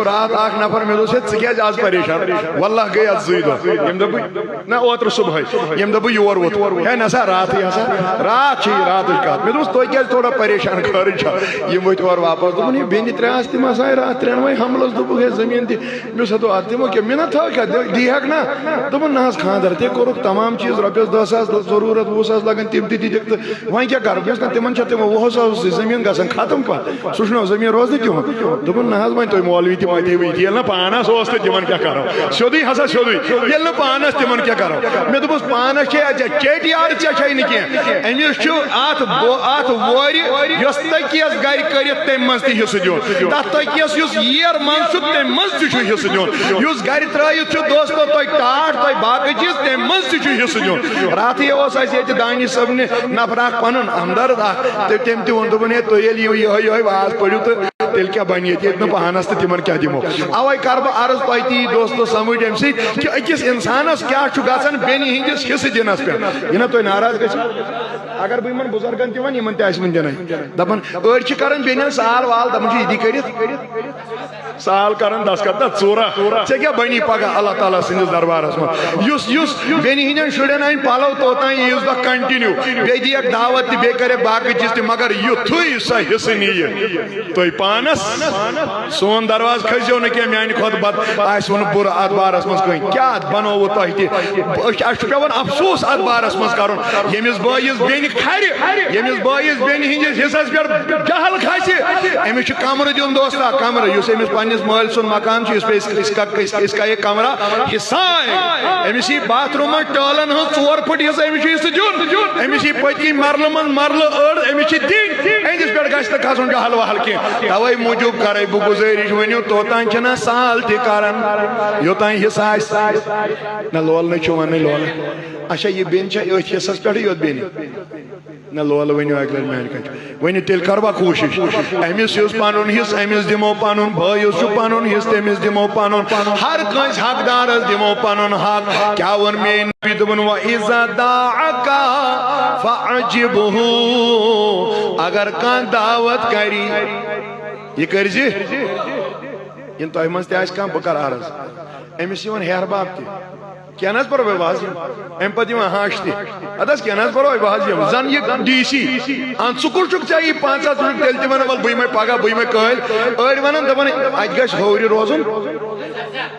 رات اخ نفر مے دوس ژٕ آز پریشان واللہ گئی ات زٕے دۄہ یم دپ نہ اوترٕ صبحے یم دپ یور ووت ہے نسا راتھٕے ہسا رات چھِ راتٕچ کتھ مے دوس تُہۍ کیازِ تھوڑا پریشان خٲرٕج چھا یم ؤتھۍ اورٕ واپس دوٚپُن یہِ بیٚنہِ ترٛےٚ آسہٕ تِم آسہٕ رات ترٛٮ۪نوَے حملس دوٚپُکھ ہے زٔمیٖن دِ مےٚ اوس ہتو اتھ تِمو کیٛاہ مےٚ نہ تھٲو کیٛاہ دی ہٮ۪کھ نا دوٚپُن نہ حظ خانٛدر تہِ کوٚرُکھ تمام چیٖز رۄپیس 10,000 ضروٗرت 20,000 لگان تِم تہِ دِتِکھ تہٕ وۄنۍ کیٛاہ کرٕ بہٕ چھُس نا تِمن چھا تِمو 20,000 زٔمیٖن گژھان ختم پتہٕ سُہ چھُنہ زٔمیٖن روزنہٕ تِہُنٛد دوٚپُن نہ حظ وۄنۍ تُہۍ مولوی تہِ متے وٕتھِ ییٚلہِ نہٕ پانس اوس تہٕ تِمن کیٛاہ کرو سیوٚدُے ہسا سیوٚدُے ییٚلہِ نہٕ پانس تِمن کیٛاہ کرو مےٚ دوٚپُس پانس چھے چیٹہِ یارٕ ژےٚ چھے نہٕ کینٛہہ أمِس چھُ اتھ وورِ یۄس تٔکیس گرِ کٔرِتھ تمہِ منٛز تہِ حصہٕ دیُن تتھ تٔکیس یُس ییر منٛز چھُ تمہِ منٛز تہِ چھُ حصہٕ دیُن یُس گرِ ترٲیِتھ چھُ دوستو تۄہہِ ٹاٹھ تۄہہِ باقٕے چیٖز تمہِ منٛز تہِ چھُ حصہٕ دیُن راتھٕے اوس اسہِ ییٚتہِ دانش صٲبنہِ نفر اکھ پنُن ہمدرد اکھ تہٕ تٔمۍ تہِ ووٚن دوٚپُن ہے تُہۍ ییٚلہِ یِیِو یِہوٚے واز پٔرِو تہٕ تیٚلہِ کیٛاہ بنہِ ییٚتہِ نہٕ پانس تہٕ تِمن کیٛاہ دِمو اوے کرٕ بہٕ عرض تۄہہِ تہِ یی دوستو سمجھ امہِ سۭتۍ کہِ أکِس انسانس کیٛاہ چھُ گژھان بیٚنہِ ہٕنٛدِس حصہٕ دِنس پٮ۪ٹھ یہِ نا تُہۍ ناراض گٔژھِو اگر بہٕ یِمن بُزرگن تہِ ونہٕ یِمن تہِ آسہِ وٕنہِ دِنٕے دپان أڑۍ چھِ کران بیٚنٮ۪ن سال وال دپان چھِ یہِ دِ کٔرِتھ سال کران دسکت نہ ژوٗرا ژےٚ کیٛاہ بنی پگاہ اللہ تعالیٰ سٕنٛدِس دربارس منٛز یُس بیٚنہِ ہٕنٛدٮ۪ن شُرٮ۪ن أنۍ پلو توٚتام ییٖژ دۄہ کنٹِنیوٗ بیٚیہِ دِیَکھ دعوت تہِ بیٚیہِ کَرٮ۪کھ باقٕے چیٖز تہِ مگر یُتھُے سۄ حصہٕ نِیہِ تُہۍ پانس سون دروازٕ کھٔسۍزیو نہٕ کینٛہہ میانہِ کھۄتہٕ بدٕ آسِوٕ نہٕ بُرٕ اتھ بارس منٛز کٕہٕنۍ کیٛاہ اتھ بنووٕ تۄہہِ تہِ اسہِ چھُ پٮ۪وان افسوٗس اتھ بارس منٛز کرُن ییٚمِس بٲیِس بیٚنہِ کھرِ ییٚمِس بٲیِس بیٚنہِ ہٕنٛدِس حصس پٮ۪ٹھ جہل کھسہِ أمِس چھُ کمرٕ دیُن دوستا کمرٕ یُس أمِس پننِس مٲلۍ سُنٛد مکان چھُ اس کا یہ کمرہ حصہٕ أمِس یی باتھ روٗمس ٹٲلن ہٕنٛز 4 پھٕٹ حصہٕ أمِس چھُ حصہٕ دیُن أمِس یی پٔتۍ کِنۍ مرلہٕ منٛز مرلہٕ أڑ أمِس چھِ دِنۍ أہنٛدِس پٮ۪ٹھ گژھِ نہٕ کھسُن جہل وہل کینٛہہ توے موٗجوٗب کرے بہٕ گُزٲرِش ؤنِو توٚتام چھِنہ سال تہِ کران یوٚتام حصہٕ آسہِ نہ لولہٕ چھُ ونٕنۍ لولہٕ اچھا یہِ بیٚنہِ چھا أتھۍ حصس پٮ۪ٹھٕے یوت بیٚنہِ نہ لولہٕ ؤنِو اکہِ لٹہِ میانہِ کَتھِ ؤنِو تیٚلہِ کرٕ بہٕ کوٗشِش أمِس یُس پنُن حصہٕ أمِس دِمو پنُن بٲے یُس چھُ پنُن حصہٕ تٔمِس دِمو پنُن ہر کٲنٛسہِ حقدارس دِمو پنُن حق کیٛاہ ووٚن میٛٲنۍ نبی دوٚپُن وَإِذَا دَعَاكَ فَأَجِبْهُ اگر کانٛہہ دعوت کرِ یہِ کٔرزِ یِنہٕ تۄہہِ منٛز تہِ آسہِ کانٛہہ بہٕ کرٕ عرض أمِس یِوان ہیٚہر باب تہِ کیٛاہ نہٕ حظ پرو بہٕ حظ یِمہٕ اَمہِ پتہٕ یِوان ہاش تہِ اَدٕ حظ کیٛاہ نہٕ حظ پرواے بہٕ حظ یِمہٕ زن یہِ ڈی سی ژٕ کُس چھُکھ ژےٚ یی 500 چھُکھ تیٚلہِ تہِ ونان ول بہٕ یِمے پگاہ بہٕ یِمے کٲلۍ أڑۍ ونان دپان اَتہِ گژھِ ہوورِ روزُن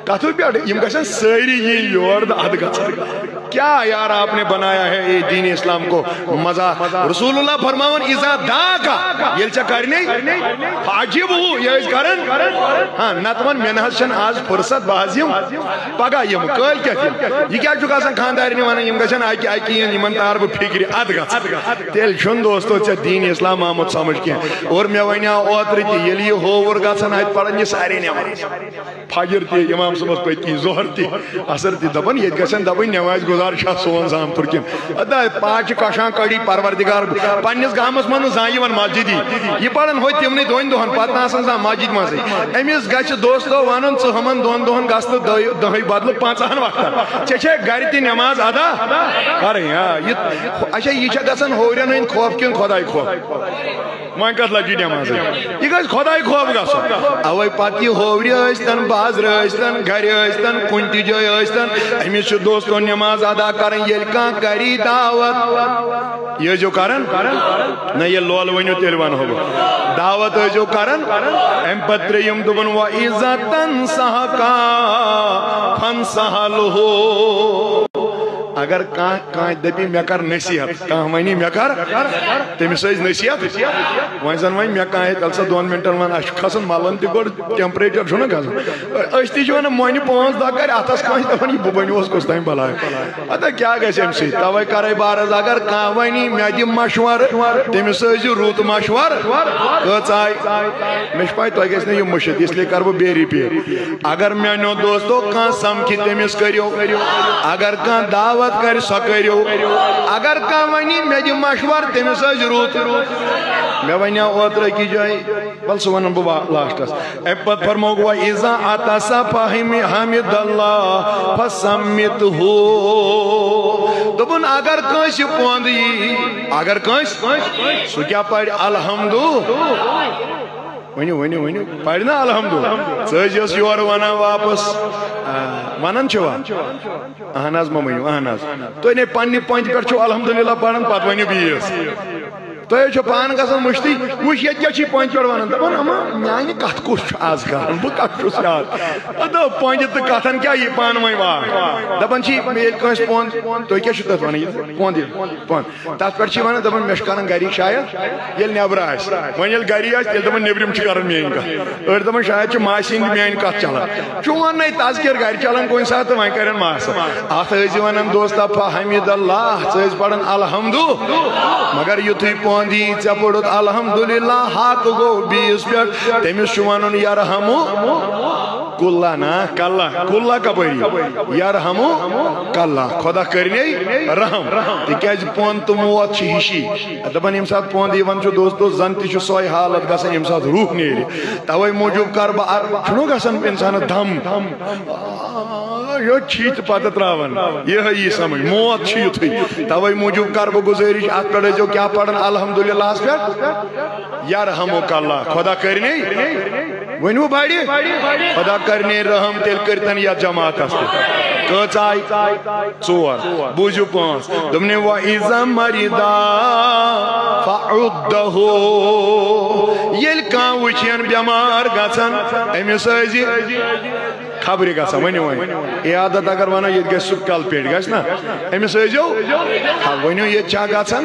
کتھوٕ پٮ۪ٹھ یِم گژھن سٲری یِنۍ یور تہٕ اَدٕ گژھن کیا یار آپ نے بنایا ہے یہ دین اسلام کو مزاح رسول اللہ فرماون اذا داکا ییٚلہِ ژےٚ کرنے فاجبہو یہِ ٲسۍ کران ہاں نتون مےٚ نہ حظ چھنہٕ آز فرصت بہٕ حظ یِمہٕ پگاہ یِمہٕ کٲلۍ کٮ۪تھ یِمہٕ یہِ کیٛاہ چھُکھ آسان خاندارنہِ ونان یِم گژھن اکہِ یِنۍ یِمن تار بہٕ فِکرِ اَدٕ گژھ تیٚلہِ چھُنہٕ دوستو ژےٚ دین اسلام آمُت سمجھ کینٛہہ اور مےٚ وَنیٛاو اوترٕ تہِ ییٚلہِ یہِ ہووُر گژھان اَتہِ پران یہِ سارے نٮ۪ماز فجر تہِ اِمام صٲبس پٔتۍ کِنۍ ظہر تہِ عصر تہِ دپان ییٚتہِ گژھن دپٕنۍ نٮ۪مازِ گُزار چھا سون زامتُر کِنہٕ ادا پاچہِ کشان کڑی پروردگار پننِس گامس منٛز زانٛہہ یِوان مسجد یہِ پران ہوٚتہِ تِمنٕے 2 دۄہن پتہٕ نہٕ آسان زانٛہہ مسجد منٛزٕے أمِس گژھِ دوستو ونُن ژٕ ہُمن 2 دۄہن گژھ تہٕ دۄہے بدلہٕ 5 وقتن ژےٚ چھے گرِ تہِ نٮ۪ماز ادا کرٕنۍ آ یہِ اچھا یہِ چھا گژھان ہوورٮ۪ن ہٕنٛدۍ خوف کِنہٕ خۄداے خوف وۄنۍ کتھ لگہِ نٮ۪مازٕے یہِ گژھِ خۄداے خوف گژھُن اوے پتہٕ یہِ ہوورِ ٲسۍتن بازرٕ ٲسۍتن گرِ ٲسۍتن کُنہِ تہِ جایہِ ٲسۍتن أمِس چھُ دوستو نٮ۪ماز ادا کرٕنۍ ییٚلہِ کانٛہہ کری دعوت یہِ ٲسۍزیو کران نہ ییٚلہِ لولہٕ ؤنِو تیٚلہِ ونہو بہٕ دعوت ٲسۍزیو کران اَمہِ پتہٕ ترٛیٚیِم دوٚپُن وَإِذَا تَنسَحَكَ فَانسَحَ لَهُ اگر کانٛہہ دپی مےٚ کر نصیحت کانٛہہ ونی مےٚ کر تٔمِس ٲسۍ نصیحت وۄنۍ زن وۄنۍ مےٚ کانٛہہ تیٚلہِ سا 2 مِنٹن ون اَسہِ چھُ کھسان ملن تہِ گۄڈٕ ٹیمپریچر چھُنہ کھسان أسۍ تہِ چھِ ونان مۄنہِ 5 دۄہ کرِ اتھس کٲنٛسہِ دپان یہِ بہٕ بنیوس کُس تام بلاے ادا کیٛاہ گژھِ امہِ سۭتۍ توے کرے بہٕ عرض اگر کانٛہہ ونی مےٚ دِ مشورٕ تٔمِس ٲسۍزِ رُت مشورٕ کٔژ آیہِ مےٚ چھِ پاے تۄہہِ گژھِ نہٕ یہِ مٔشِتھ اس لیے کرٕ بہٕ بیٚیہِ رِپیٖٹ اگر میانیو دوستو کانٛہہ سمکھِ تٔمِس کٔرِو اگر کانٛہہ دعوت کرِ سۄ کٔرِو اگر کانٛہہ ونی مےٚ دِ مشورٕ تٔمِس ٲسۍ رُت مےٚ ونیٛاو اوترٕ أکِس جایہِ ول سُہ ونان بہٕ لاسٹس اَمہِ پتہٕ فرمووُکھ وَإِذَا عَطَسَ فَحَمِدَ اللَّهَ فَسَمِّتْهُ دوٚپُن اگر کٲنٛسہِ پونٛدٕ یی اگر کٲنٛسہِ سُہ کیٛاہ پرِ الحمدُ ونیو پڑھنا الحمد ثس یور ونان واپس ونان چھوا اہن حظ مہ ؤنِو اہن حظ تُہۍ نے پننہِ پوینٛتہِ پٮ۪ٹھ چھُو الحمدللہ پران پتہٕ ؤنِو بیٚیِس تُہۍ چھو پان گژھان مٔشتٕے وٕچھ ییٚتہِ کیٛاہ چھُے پوینٛتہِ پٮ۪ٹھ ونان دپان اما میانہِ کتھ کُس چھُ آز کران بہٕ کتھ چھُس یاد دوٚپ پوینٛتہِ تہٕ کتھن کیٛاہ یی پانہٕ ؤنۍ واکھ دپان چھِ ییٚلہِ کٲنٛسہِ پوٚنٛد تُہۍ کیٛاہ چھُو تتھ ونان پوٚنٛد تتھ پٮ۪ٹھ چھِ ونان دپان مےٚ چھُ کران گرِکۍ شاید ییٚلہِ نٮ۪برٕ آسہِ وۄنۍ ییٚلہِ گری آسہِ تیٚلہِ دپان نیبرِم چھِ کران میٲنۍ کتھ أڑۍ دپان شاید چھِ ماسہِ ہِنٛدۍ میٲنۍ کتھ چلان چون تذکر گرِ چلان کُنہِ ساتہٕ تہٕ وۄنۍ کرن ماسہٕ اتھ ٲسۍ ونان دوستا حمید اللہ ژٕ ٲسۍ پران الحمدُ مگر یُتھُے پوٚنٛد یی ژےٚ پوٚرُتھ الحمدللہ حق گوٚو بیٚیِس پٮ۪ٹھ تٔمِس چھُ ونُن یرحمُ کُلہ نا کلہ کُلہ کپٲری یرحمُ کلہ خۄدا کٔرنَے رحم تِکیٛازِ پوٚنٛد تہٕ موت چھِ ہِشی دپان ییٚمہِ ساتہٕ پوٚنٛد یِوان چھُ دوستو زن تہِ چھُ سۄے حالت گژھان ییٚمہِ ساتہٕ روح نیرِ توے موٗجوٗب کر بہٕ چھُنہ گژھان انسانس دم یوٚت چھِتھ پتہٕ تراوان یِہے یی سمجھ موت چھُ یُتھُے توے موٗجوٗب کر بہٕ گُزٲرِش اتھ پٮ۪ٹھ ٲسۍزیو کیٛاہ پران الحمدللہس پٮ۪ٹھ یرحمُک اللہ خۄدا کٔرنَے ؤنِو بڑِ خۄدا کٔرنَے رحم تیٚلہِ کٔرتن یتھ جماعتس تہِ کٔژ آیہِ ژور بوٗزِو پانٛژھ دوٚپنَے وَإِذَا مَرِضَ فَعُدَّهُ ییٚلہِ کانٛہہ وٕچھن بٮ۪مار گژھان أمِس ٲسۍ خبرِ گژھان ؤنِو وۄنۍ عیادت اگر ونو ییٚتہِ گژھِ سُہ کل پیٹ گژھِ نا أمِس ٲسۍزیو ؤنِو ییٚتہِ چھا گژھان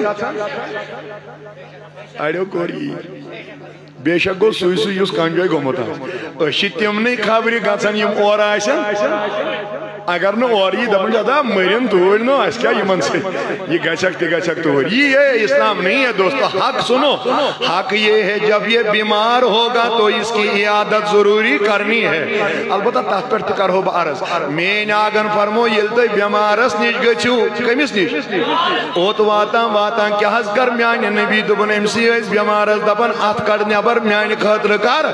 اڑیو کوٚر یی بے شک گوٚو سُے سُے یُس کنجوے گوٚمُت آسہِ أسۍ چھِ تِمنٕے خبرِ گژھان یِم اورٕ آسن اگر نہٕ اورٕ یی دپان چھِ ادا مٔرِن توٗرۍ نہٕ اَسہِ کیٛاہ یِمن سۭتۍ یہِ گژھکھ تہِ گژھکھ توٗرۍ یہ اسلام نہیں ہے دوستو حق سنو حق یہ ہے جب یہ بیمار ہوگا تو اس کی عیادت ضروری کرنی ہے البتہ تتھ پٮ۪ٹھ تہِ کرہو بہٕ عرض میٲنۍ آگن فرمو ییٚلہِ تُہۍ بٮ۪مارس نِش گٔژھِو کٔمِس نِش اوٚت واتان واتان کیٛاہ حظ کر میانہِ نبی دوٚپُن أمسٕے ٲسۍ بٮ۪مارس دپان اتھ کڑ نٮ۪بر میانہِ خٲطرٕ کر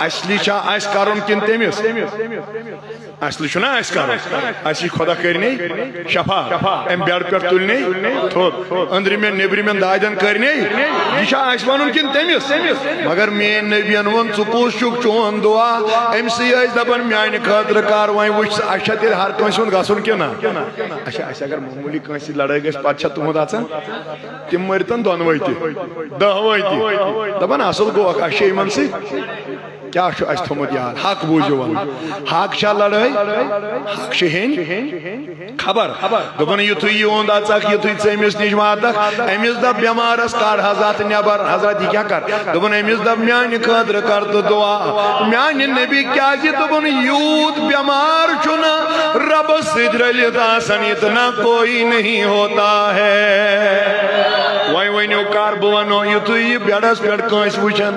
اصلی چھا اسہِ کرُن کِنہٕ تٔمِس اصلی چھُنا اسہِ کرُن اسہِ یی خۄدا کٔرنَے شفا امہِ بیڈٕ پٮ۪ٹھ تُلنَے تھوٚد أنٛدرِمٮ۪ن نیٚبرِمٮ۪ن دادٮ۪ن کٔرنَے یہِ چھا اسہِ وَنُن کِنہٕ تٔمِس مگر میٲنۍ نبیَن ووٚن ژٕ کُس چھُکھ چون دُعا أمسٕے ٲسۍ دپان میانہِ خٲطرٕ کر وۄنۍ وٕچھ ژٕ اسہِ چھا تیٚلہِ ہر کٲنٛسہِ ہُنٛد گژھُن کِنہٕ نہ اچھا اسہِ اگر معموٗلی کٲنٛسہِ سۭتۍ لڑٲے گژھِ پتہٕ چھا تُہُنٛد اژان تِم مٔرۍتن دۄنوَے تہِ دہوَے تہِ دپان اصل گوٚوکھ اسہِ چھِ یِمن سۭتۍ کیٛاہ چھُ اسہِ تھوٚمُت یاد حق بوٗزِو وۄنۍ حق چھا لڑٲے حق چھِ ہیٚنۍ خبر دوٚپُن یُتھُے یِہُنٛد اژکھ یُتھُے ژٕ أمِس نِش واتکھ أمِس دپ بٮ۪مارس کڑ حظ اتھ نٮ۪بر حضرت یہِ کیٛاہ کر دوٚپُن أمِس دپ میانہِ خٲطرٕ کر تہٕ دُعا میانہِ نبی کیٛازِ دوٚپُن یوٗت بٮ۪مار چھُنہٕ ربس سۭتۍ رٔلِتھ آسان اتنا کوئی نہیں ہوتا ہے وۄنۍ ؤنِو کر بہٕ ونو یُتھُے یہِ بیڈس پٮ۪ٹھ کٲنٛسہِ وٕچھن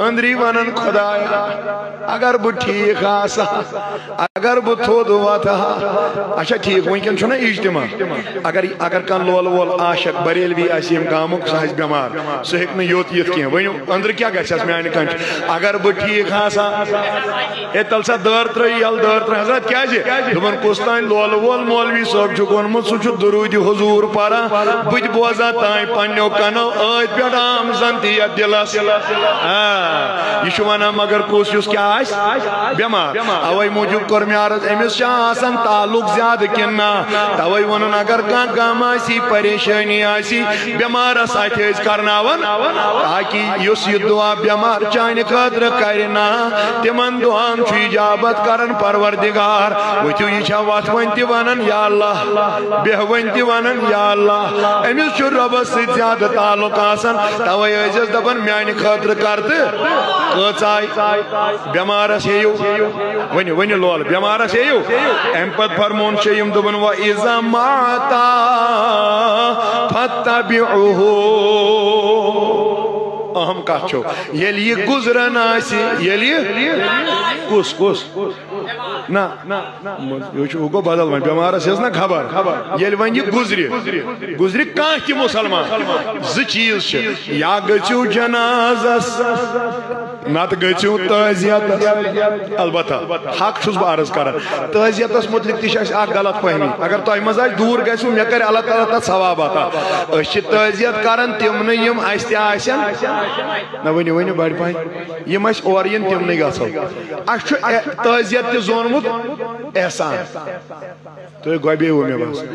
أنٛدری ونان خۄدایا اگر بہٕ ٹھیٖک آسہٕ ہا اگر بہٕ تھوٚد واتہٕ ہا اچھا ٹھیٖک وٕنکٮ۪ن چھُنہ اجتماع اگر کانٛہہ لولہٕ وول عاشق بریلوی آسہِ ییٚمہِ گامُک سُہ آسہِ بٮ۪مار سُہ ہیٚکہِ نہٕ یوٚت یِتھ کینٛہہ ؤنِو أنٛدرٕ کیٛاہ گژھٮ۪س میانہِ کنچ اگر بہٕ ٹھیٖک آسہٕ ہا ہے تَلہٕ سا دٲر ترٛٲیِو یَلہٕ دٲر ترٛٲے حضرت کیٛازِ دوٚپُن کُس تانۍ لولہٕ وول مولوی صٲب چھُکھ ووٚنمُت سُہ چھُ درودِ حضوٗر پران بہٕ تہِ بوزان تانۍ پننیو کنو ٲدۍ پٮ۪ٹھ آم زن تہِ یتھ دِلس یہِ چھُ ونان مگر کُس یُس کیٛاہ آسہِ بٮ۪مار اوے موٗجوٗب کوٚر مےٚ عرض أمِس چھا آسان تعلق زیادٕ کِنہٕ نہ توے ووٚنُن اگر کانٛہہ غم آسی پریشٲنی آسی بٮ۪مارس اتھِ ٲسۍ کرناوان تاکہِ یُس یہِ دُعا بٮ۪مار چانہِ خٲطرٕ کرِ نا تِمن دُعاہن چھُ اجابت کران پروردگار وٕچھِو یہِ چھا وتھوٕنۍ تہِ ونان یا اللہ بیہوٕنۍ تہِ ونان یا اللہ أمِس چھُ رۄبس سۭتۍ زیادٕ تعلق آسان توے ٲسۍزٮ۪س دپان میانہِ خٲطرٕ کر تہٕ کٔژ آیہِ بٮ۪مارس ہیٚیِو ؤنِو لول بٮ۪مارس ہیٚیِو امہِ پتہٕ فرمون چھِ یِم دوٚپُن وَإِذَا مَاتَ فَاتَّبِعُوهُ اہم کتھ چھو ییٚلہِ یہِ گُزران آسہِ ییٚلہِ کُس نہ یہِ چھُ ہُہ گوٚو بدل وۄنۍ بٮ۪مارس ہیٚژ نا خبر ییٚلہِ وۄنۍ یہِ گُزرِ کانٛہہ تہِ مُسلمان زٕ چیٖز چھِ یا گٔژھِو جنازس نت گژھِو تعزیت البتہ حق چھُس بہٕ عرض کران تعزیتس متعلق تہِ چھِ اَسہِ اکھ غلط فہمی اگر تۄہہِ منٛز آسہِ دوٗر گژھِو مےٚ کرِ اللہ تعالیٰ تتھ ثواب عطا أسۍ چھِ تعزیت کران تِمنٕے یِم اَسہِ تہِ آسن نہ ؤنِو ؤنِو بڑِ پہن یِم اَسہِ اورٕ یِن تِمنٕے گژھو اَسہِ چھُ تعزیت تہِ زونمُت احسان تُہۍ گۄبیوٕ مےٚ باسان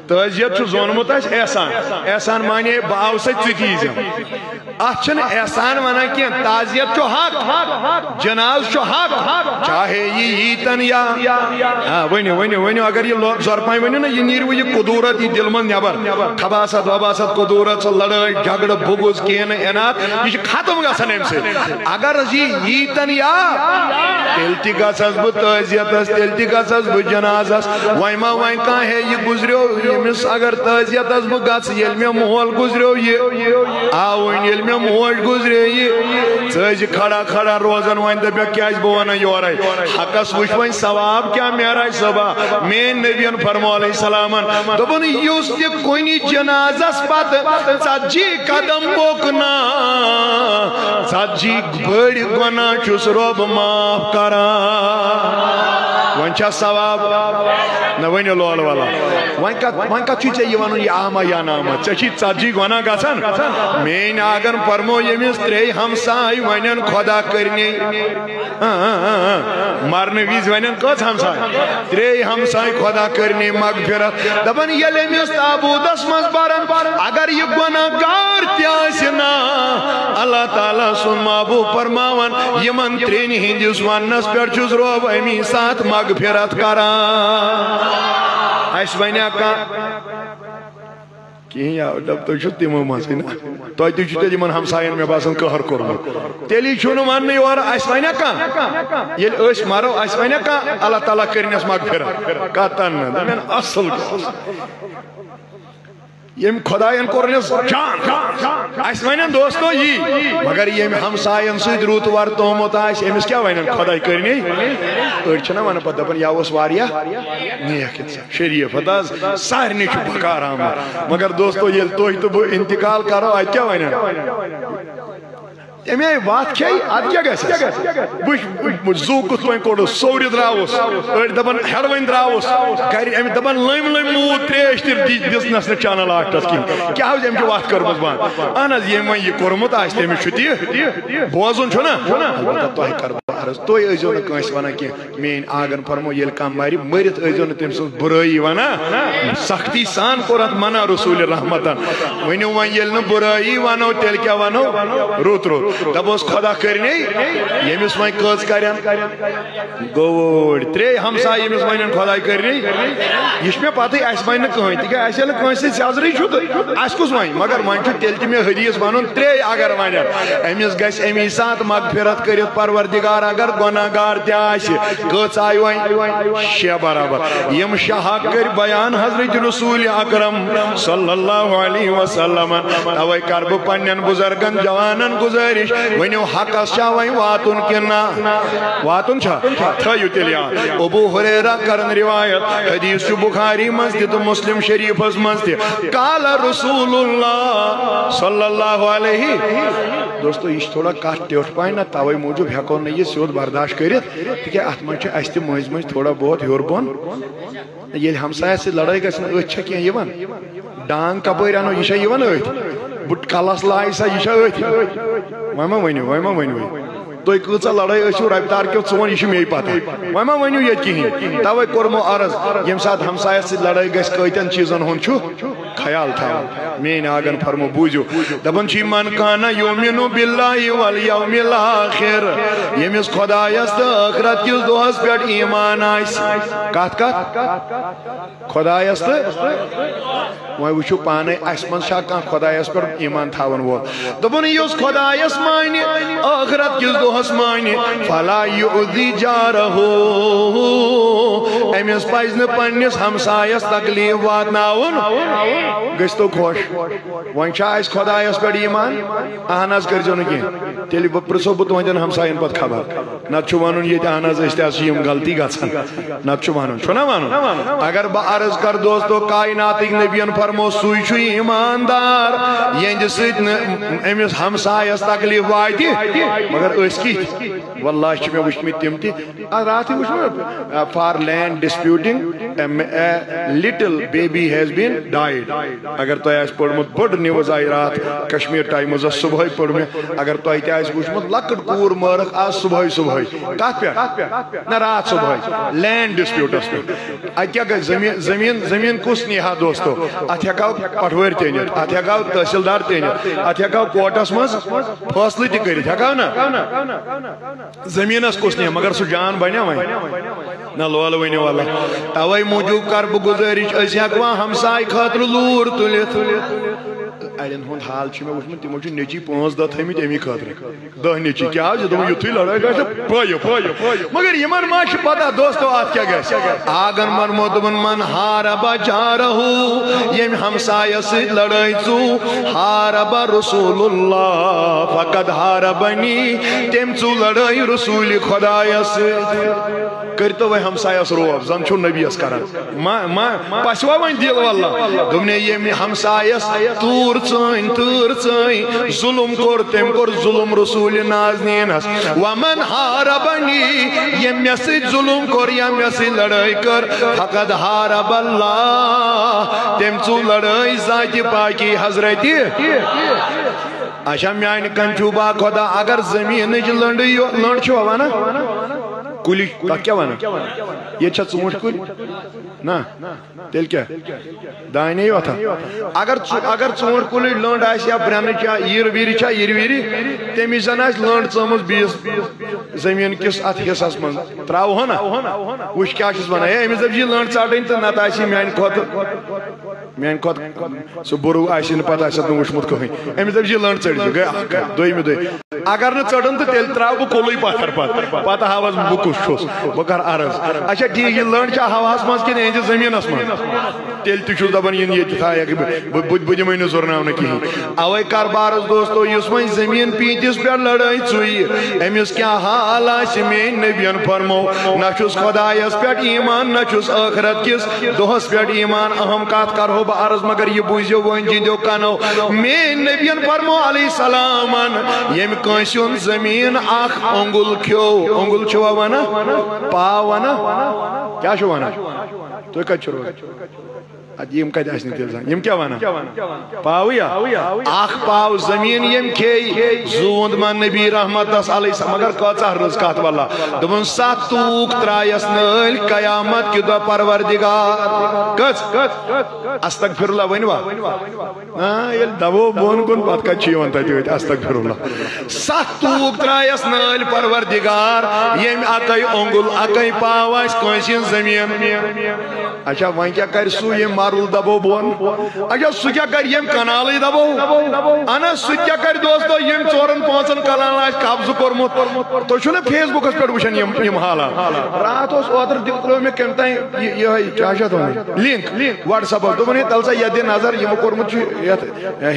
تعزیت چھُ زونمُت اَسہِ احسان احسان مانے بہٕ آو سۭتۍ ژٕ تہِ ییٖزٮ۪م اتھ چھُنہٕ احسان ونان کینٛہہ تعزیت چھُ حق جناز چھُ حق چاہے یہِ ییٖتن یا ؤنِو ؤنِو ؤنِو اگر یہِ زۄرپاے ؤنِو نا یہِ نیرِوٕ یہِ قدوٗرت یہِ دِلہِ منٛز نٮ۪بر خباست وباست قدوٗرت سۄ لڑٲے جھگڑٕ بُغض کینہٕ اِنات یہِ چھُ ختم گژھان امہِ سۭتۍ اگر حظ یہِ ییٖتن یا تیٚلہِ تہِ گژھس بہٕ تعزیتس تیٚلہِ تہِ گژھس بہٕ جنازس وۄنۍ ما وۄنۍ کانٛہہ ہے یہِ گُزریو ییٚمِس اگر تعزیتس بہٕ گژھٕ ییٚلہِ مےٚ مول گُزریو یہِ آوٕنۍ ییٚلہِ مےٚ موج گُزرے یہِ ژٕ ٲسۍ کھڑا کھڑا روزان وۄنۍ دپیکھ کیٛازِ بہٕ وَنہٕ یورے حقس وٕچھ وۄنۍ ثواب کیٛاہ میراج صٲبا میٲنۍ نبیَن فرمو علیہ السلامن دوٚپُن یُس تہِ کُنہِ جنازس پتہٕ ژتجی قدم پوٚکنا ژتجی بٔڑۍ گۄناہ چھُس رۄب معاف کران وۄنۍ چھا ثواب نہ ؤنِو لول والا وۄنۍ کتھ چھُے ژےٚ یہِ وَنُن یہِ آما یا ناما ژےٚ چھی ژتجی گۄناہ گژھان میٲنۍ آگن فرمو ییٚمِس ترٛیٚیہِ ہمساے وَنن خۄدا کٔرنی مرنہٕ وِزِ وَنن کٔژ ہمساے ترٛیٚیہِ ہمساے خۄدا کٔرنی مغفرت دپان ییٚلہِ أمِس تابوٗتس منٛز برن اگر یہِ گۄناہ گار تہِ آسہِ نا اللہ تعالیٰ سُنٛد محبوٗب فرماوان یِمن ترٛیٚنہِ ہِنٛدِس وننس پٮ۪ٹھ چھُس رۄب امی ساتھ مغفرت کران اَسہِ وَنیا کانٛہہ کِہیٖنۍ یا دپ تُہۍ چھِو تِمو منٛزٕے نا تۄہہِ تہِ چھُو تیٚلہِ یِمن ہمساین مےٚ باسان قہر کوٚرمُت تیٚلی چھُنہٕ وننہٕ یورٕ اَسہِ وَنیا کانٛہہ ییٚلہِ أسۍ مرو اَسہِ وَنیا کانٛہہ اللہ تعالیٰ کٔرنس مغفرت قطن نہٕ دپن اصل ییٚمۍ خۄداین کوٚرنس جان اَسہِ وَنن دوستو یی مگر ییٚمۍ ہمساین سۭتۍ رُت ورتومُت آسہِ أمِس کیٛاہ وَنن خۄداے کٔرنی أڑۍ چھِنہ ونان پتہٕ دپان یہِ اوس واریاہ نیک اِنسان شریٖف ہتا حظ سارنٕے چھُ بکار آمُت مگر دوستو ییٚلہِ تُہۍ تہٕ بہٕ انتقال کرو اَتہِ کیٛاہ وَنن اَمہِ آیہِ وَتھ کھیٚیہِ اَدٕ کیٛاہ گژھِ بہٕ زوٗکُس وۄنۍ کوٚڑُس سورِ درٛاوُس أڑۍ دپان ہٮ۪ڈوٕنۍ درٛاوُس گرِ أمۍ دپان لٔمۍ لٔمۍ موٗد ترٛیش تہِ دِژنس نہٕ چانل آٹس کِہیٖنۍ کیٛاہ حظ أمۍ چھِ وَتھ کٔرمٕژ بنٛد اہن حظ ییٚمۍ وۄنۍ یہِ کوٚرمُت آسہِ تٔمِس چھُ تہِ بوزُن چھُنہ البتہ تۄہہِ کرٕ بہٕ عرض تُہۍ ٲسۍزیو نہٕ کٲنٛسہِ ونان کینٛہہ میٲنۍ آگن فرمو ییٚلہِ کانٛہہ مرِ مٔرِتھ ٲسۍزیو نہٕ تٔمۍ سٕنٛز بُرٲیی ونان سختی سان کوٚر اتھ منع رسوٗلِ رحمتن ؤنِو وۄنۍ ییٚلہِ نہٕ بُرٲیی ونو تیٚلہِ کیٛاہ ونو رُت رُت دپوس خۄدا کٔرنی ییٚمِس وۄنۍ کٔژ کرن گوٚو ترٛیٚیہِ ہمساے ییٚمِس ونن خۄداے کٔرنی یہِ چھُ مےٚ پتہٕ اَسہِ وَنہِ نہٕ کٕہٕنۍ تِکیٛازِ اَسہِ ییٚلہِ کٲنٛسہِ سۭتۍ سیٚزرٕے چھُ تہٕ اَسہِ کُس وَنہِ مگر وۄنۍ چھُ تیٚلہِ تہِ مےٚ حدیٖث وَنُن ترٛیٚیہِ اگر ونن أمِس گژھِ امی ساتہٕ مغفرت کٔرِتھ پروردگار اگر گۄناہ گار تہِ آسہِ کٔژ آیہِ وۄنۍ شےٚ برابر یِم شےٚ حق کٔرۍ بیان حضرت رسوٗلِ اکرم صلی اللہ علیہ وسلمن توے کرٕ بہٕ پننٮ۪ن بُزرگن جوانن گُزٲرِش ؤنِو حقس چھا وۄنۍ واتُن کِنہٕ نہ واتُن چھا تھٲیِو تیٚلہِ یاد ابوٗ ہُریرہ کرن روایت حدیث چھُ بُخاری منٛز تہِ تہٕ مُسلم شریٖفس منٛز تہِ قال رسول اللہ صلی اللہ علیہ دوستو یہِ چھِ تھوڑا کتھ ٹیوٚٹھ پہن نہ توے موٗجوٗب ہٮ۪کو نہٕ یہِ سیوٚد برداشت کٔرِتھ تِکیٛازِ اتھ منٛز چھُ اسہِ تہِ مٔنٛزۍ مٔنٛزۍ تھوڑا بہت ہیوٚر بۄن ییٚلہِ ہمسایس سۭتۍ لڑٲے گژھِ نہٕ أتھۍ چھا کینٛہہ یِوان ڈانٛگ کپٲرۍ انو یہِ چھا یِوان أتھۍ بُٹہٕ کلس لاگہِ سا یہِ چھا أتھۍ وۄنۍ ما ؤنِو تُہۍ کۭژاہ لڑٲے ٲسِو رۄپیہِ دار کیو ژٕ وَن یہِ چھُ مے پتہ وۄنۍ ما ؤنِو ییٚتہِ کِہیٖنۍ توے کوٚرمو عرض ییٚمہِ ساتہٕ ہمسایس سۭتۍ لڑٲے گژھِ کۭتٮ۪ن چیٖزن ہُنٛد چھُ خیال تھاوُن میٲنۍ آگن فرمو بوٗزِو دپان چھِ من کانہ یؤمنُ باللہ والیوم الآخر ییٚمِس خۄدایس تہٕ ٲخرت کِس دۄہس پٮ۪ٹھ ایٖمان آسہِ کتھ خۄدایس تہٕ وۄنۍ وٕچھِو پانے اسہِ منٛز چھا کانٛہہ خۄدایس پٮ۪ٹھ ایٖمان تھاون وول دوٚپُن یُس خۄدایس مانہِ ٲخرت کِس دۄہس دہس مانہ فلا یؤذی جارہ امس پز ن پنس ہمسایس تکلیف واتناون گژھ تو خوش ون اس خدایس پہ ایمان اہن حظ کرزو نا کی تیل پرسو بہ تہندین ہمساین پتہ خبر نت ون یہ اہن حظ یم غلطی گھان نت ون چھنا ون اگر بہ عرض کر دوستو کائناتک نبین فرمو سوئی چھ ایماندار یہند ست امس ہمسایس تکلیف وات مگر اس کت واللہ چھ مے وچھمت تم تہ رات وچھ for land disputing little baby has been died اگر تہ آس پڑھمت بڑ نیوز آئی رات کشمیر ٹائمز صبح پڑھ میں اگر تہ تہ آس وچھمت لکٹ کور مرک آج صبح کت پہ نہ رات صبح لینڈ ڈسپیوٹس پہ ات کیا گئی زمین کس نیہا دوستو ات ہیکو پٹوٲرۍ تہِ أنِتھ ات ہیکو تحصیلدار تہِ أنِتھ ات ہیکو کورٹس منٛز فٲصلہٕ تہِ کٔرِتھ ہیکو نا زمینس کس نیہ مگر سُہ جان بنیا وۄنۍ نہ لول ؤنِو واللہ توے موٗجوٗب کر بہٕ گُزٲرِش أسۍ ہیکوا ہمساے خٲطرٕ لوٗر تُلِتھ اڑین ہند حال مے وچھمت تمو نیچی 5 دہ تھمت امی خاطر 10 نیچی کیا یتھی لڑائی گھر پٲیو مگر یمن ما پتہ دوستو ات کیا گژھِ آگن مرمو دپن من ہارب جارہو یم ہمسایہ ست لڑائی ژو ہارب رسول اللہ فقد ہاربنی تم ژو لڑائی رسول خدایہ ست کرتو وے ہمسایس روب زن چھو نبیس کران پسوا ون دل واللہ دوپنے یم ہمسایس تور تور ظلم کور تم کور ظلم رسول نازنینس ومن ہاربنی یم مے سۭتۍ ظلم کور یم مے سۭتۍ لڑائی کر فقد ہارب اللہ تم ژو لڑائی ذات پاکی حضرت اچھا میانہ کنچوبا خدا اگر زمینچ لنڈ چھو ونان کلی تک کیا ونان یہ چھا ژوٗنٛٹھ کُلۍ نا تیل کیا دانے یوتھا اگر ژوٗنٛٹھ کُلٕچ لنڈ آسہِ یا برنٕچ یا یِر وِرِ چھا یِر وِرِ تمِچ زن آسہِ لنڈ ژٲمٕژ بیٚیِس زمیٖن کِس اتھ حصس منٛز تراوہو نا وٕچھ کیٛاہ چھُس ونان ہے أمِس دپ یہِ لنڈ ژٹٕنۍ تہٕ نتہٕ آسہِ یہِ میانہِ کھۄتہٕ سُہ بُرٕ آسہِ نہٕ پتہٕ آسہِ نہٕ وٕچھمُت کٕہٕنۍ أمِس دپ یہِ لنڈ ژٔٹزِ گٔے اکھ کتھ دویمہِ دۄہہِ اگر نہٕ ژٹن تہٕ تیٚلہِ تراو بہٕ کُلٕے پتھر پتہٕ ہاوس بہٕ کُس چھُس بہٕ کرٕ عرض اچھا ٹھیٖک یہِ لنڈ چھا ہواہس منٛز کِنہٕ یِہنٛدِس زمیٖنس منٛز تیٚلہِ تہِ چھُس دپان یِن ییٚتہِ تھایکھ بہٕ دِمے نہٕ زورناونہٕ کِہیٖنۍ اوے کاربارس دوستو یُس وۄنۍ زمیٖن پیٖنتِس پٮ۪ٹھ لڑٲے ژُیہِ أمِس کیٛاہ حال آسہِ میٲنۍ نبین فرمو نہ چھُس خۄدایس پٮ۪ٹھ ایمان نہ چھُس ٲخرت کِس دۄہس پٮ۪ٹھ ایمان اہم کتھ کرہو بہٕ عرض مگر یہِ بوٗزِو وۄنۍ جِنٛدیو کنو میٲنۍ نبین فرمو علیہ السلامن ییٚمہِ کٲنٛسہِ ہُنٛد زمیٖن اکھ اوٚنگُل کھیوٚو اوٚنگُل چھُوا ونان پاو ونان کیٛاہ چھُو ونان تُہۍ کتہِ چھِو روزان یم کتہِ آسہِ نہٕ تیٚلہِ زن یم کیٛاہ ونان پاوٕ یا اکھ پاو زمیٖن یم کھیٚیہِ زوٗند ما نبی رحمتس علیہ السلام مگر کۭژاہ رٕژ کتھ واللہ دوٚپُن 7 توٗک ترایس نٲلۍ قیامت کہِ دۄہ پروردگار کٔژ استغفر اللہ ؤنوا ییٚلہِ دبو بۄن کُن پتہٕ کتہِ چھِ یِوان تتہِ ٲدۍ استغفر اللہ 7 توٗک ترایس نٲلۍ پروردگار ییٚمہِ اکے اوٚنگُل اکے پاو آسہِ کٲنٛسہِ ہٕنٛز زمیٖن اچھا وۄنۍ کیٛاہ کرِ سُہ ییٚمۍ مارُل دبو بۄن اچھا سُہ کیٛاہ کرِ ییٚمۍ کنالٕے دبو اہن حظ سُہ کیٛاہ کرِ دوستو ییٚمۍ 4-5 کنالن آسہِ قبضہٕ کوٚرمُت تُہۍ چھُو نا فیس بُکس پٮ۪ٹھ وٕچھان یِم حالات راتھ اوس اوترٕ ترٛٲو مےٚ کٔمۍ تانۍ یِہوٚے کیٛاہ چھِ اتھ ونان لِنک وٹس ایپس دوٚپُن ہے تَل سا یتھ دِ نظر یِمو کوٚرمُت چھُ یتھ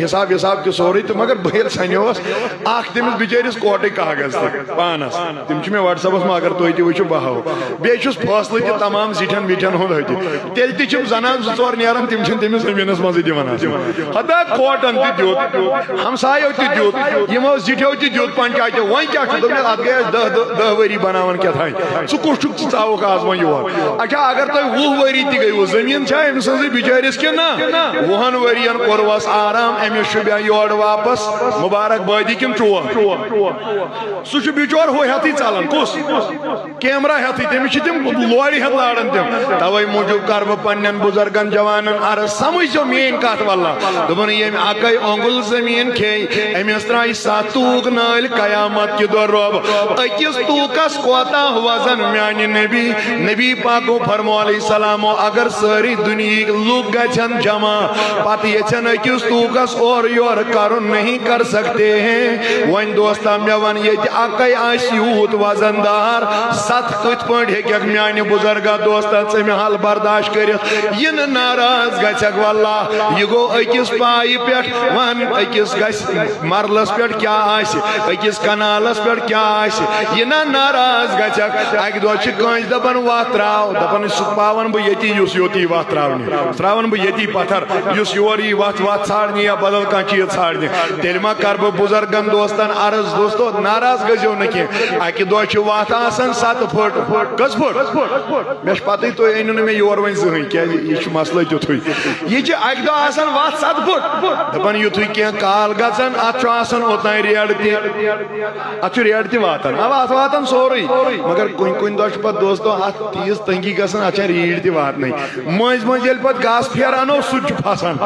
حساب وِساب تہِ سورُے تہٕ مگر بہٕ ییٚلہِ سنیوس اکھ تٔمِس بِچٲرِس کوٹٕکۍ کاغذ تہِ پانس تِم چھِ مےٚ وٹس ایپس منٛز اگر تُہۍ تہِ وٕچھِو بہٕ ہاوو بیٚیہِ چھُس فٲصلہٕ تہِ تمام زِٹھٮ۪ن وِٹھٮ۪ن ہُنٛد ہُتہِ تیٚلہِ تہِ چھِم زنان 2-4 نیران تِم چھِنہٕ تٔمِس زمیٖنس منٛزٕے دِوان آسان ہتا کوٹن تہِ دیُت ہمسایو تہِ دیُت یِمو زِٹھیو تہِ دیُت پنچایتو وۄنۍ کیٛاہ چھُ دوٚپمَس اتھ گٔے اَسہِ 10 ؤری بناوان کیٛاہ تھانۍ ژٕ کُس چھُکھ ژٕ ژاوُکھ آز وۄنۍ یور اچھا اگر تۄہہِ 20 ؤری تہِ گٔیوٕ زمیٖن چھا أمۍ سٕنٛزٕے بِچٲرِس کِنہٕ نہ 20 ؤرین کوٚروس آرام أمِس چھُ مےٚ یورٕ واپس مُبارک بٲدی کِنہٕ چور سُہ چھُ بِچور ہُہ ہٮ۪تھٕے ژلان کُس کیمرا ہٮ۪تھٕے تٔمِس چھِ تِم لورِ ہٮ۪تھ لاران تِم توے موٗجوٗب کر بہٕ پننٮ۪ن بُزرگن جوان جوانن عرض سمجھو مین کت واللہ دبن یم اکے اونگل زمین کھے امس ترائی ساتوک نال قیامت کی دور روب اکس توکس کوتا وزن میانی نبی پاکو فرمو علیہ السلام اگر ساری دنیا لوگ گچن جمع پتہ یچن اکس توکس اور یور کرن نہیں کر سکتے ہیں وین دوستا میوان یہ اکے آس یوت وزن دار ست کت پنڈ ہیک میانی بزرگا دوستا چمی حال برداشت کرت ین ناراض گچک واللہ یہ گو اکس پائی پیٹ وان اکس گس مرلس پیٹ کیا آسی اکس کنالس پیٹ کیا آسی یہ ناراض گچک اک دو کنس دپن وات تراو دپن سپاون بہ یتی یس یوتی وات تراون بہ یتی پتھر یس یوری وات ژھانڈنہِ یا بدل کانٛہہ چیز ژھانڈنہِ تیٚلہِ ما کر بہ بزرگن دوستن عرض دوستو ناراض گژھِو نہٕ کینٛہہ اکہِ دۄہ چھِ وات آسان 7 فٹ کٔژ فٹ مےٚ چھِ پتہٕ تُہۍ أنِو نہٕ مےٚ یور وۄنۍ زٕہٕنۍ کیازِ یہِ چھُ مسلہٕ تیُتھُے یہِ چھِ اکہِ دۄہ آسان وات 7 فٹ دپان یُتھُے کینٛہہ کال گژھان اتھ چھُ آسان اوٚتام ریڈ تہِ اتھ چھُ ریڈ تہِ واتان اوا اتھ واتان سورُے مگر کُنہِ دۄہ چھُ پتہٕ دوستو اتھ تیٖژ تنگی گژھان اتھ چھےٚ ریٖڈ تہِ واتنٕے مٔنٛزۍ مٔنٛزۍ ییٚلہِ پتہٕ گاسہٕ پھیرٕ انو سُہ تہِ چھُ پھسان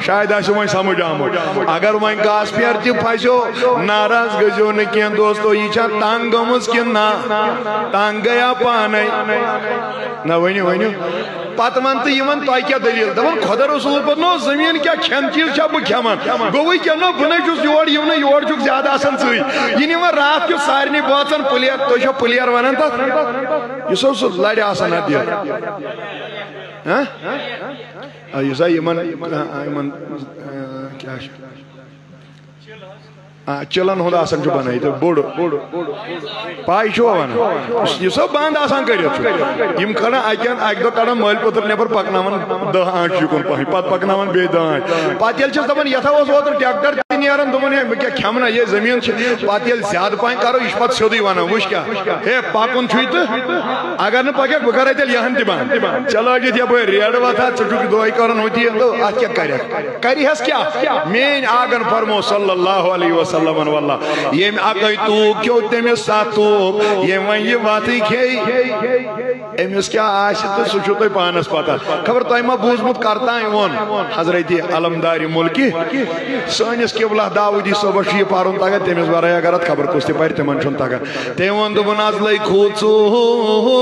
شاید آسہِ وۄنۍ سمجھ آمُت اگر وۄنۍ گاسہٕ پھیرٕ تہِ پھسیو ناراض گٔژھِو نہٕ کینٛہہ دوستو یہِ چھا تنگ گٔمٕژ کِنہٕ نہ تنگ گٔیا پانے نہ ؤنِو پتہٕ ون تہٕ یِمن تۄہہِ کیٛاہ دٔلیٖل دپان خۄدا رسول پتہٕ زٔمیٖن کیٛاہ کھٮ۪ن چیٖز چھا بہٕ کھٮ۪وان گوٚوٕے کیٛاہ نو بہٕ نَے چھُس یور یِونٕے یور چھُکھ زیادٕ آسان ژٕے یہِ نِوان راتھ کیُتھ سارنٕے بٲژن پٕلیر تُہۍ چھو پٕلیر ونان تتھ یُس اوس سُہ لرِ آسان اتھ دِتھ یُس ہا یِمن کیٛاہ چھُ چلن ہُنٛد آسان چھُ بنٲیِتھ بوٚڑ پاے چھُوا ونان یُس ہا بنٛد آسان کٔرِتھ چھُ یِم کھڑان اکہِ دۄہ کڑان مٲلۍ پوٚتُر نٮ۪بر پکناوان 10 آنٛچہِ یُکُن پہن پتہٕ پکناوان بیٚیہِ 10 آنٛچہِ پتہٕ ییٚلہِ چھِس دپان یتھ اوس اوترٕ ٹریکٹر تہِ نیران دوٚپُن ہے بہٕ کیٛاہ کھٮ۪مہٕ نا یہِ زٔمیٖن چھِ پتہٕ ییٚلہِ زیادٕ پہن کرو یہِ چھُ پتہٕ سیوٚدُے ونان وٕچھ کیٛاہ ہے پکُن چھُے تہٕ اگر نہٕ پککھ بہٕ کرے تیٚلہِ یہن تہِ بنٛد چلٲگِتھ یپٲرۍ ریڈٕ وتھا ژٕ چھُکھ دۄہے کران ہُہ تہِ تہٕ اتھ کیٛاہ کرکھ کرِہس کیٛاہ میٲنۍ آگن فرمو صلی اللہ علیہ وسلم واللہ یم اکے توک کیو تمس 7 توک یم ون یہ واتٕے کھیٚیہِ أمِس کیٛاہ آسہِ تہٕ سُہ چھُو تۄہہِ پانس پتہ خبر تۄہہِ ما بوٗزمُت کرتانۍ ووٚن حضرت علمدارِ مُلکہِ سٲنِس قبلہ داؤدی صٲبس چھُ یہِ پرُن تگان تٔمِس ورٲے اگر اتھ خبر کُس تہِ پرِ تِمن چھُنہٕ تگان تٔمۍ ووٚن دوٚپُن آز لٔگۍ کھوٗژوک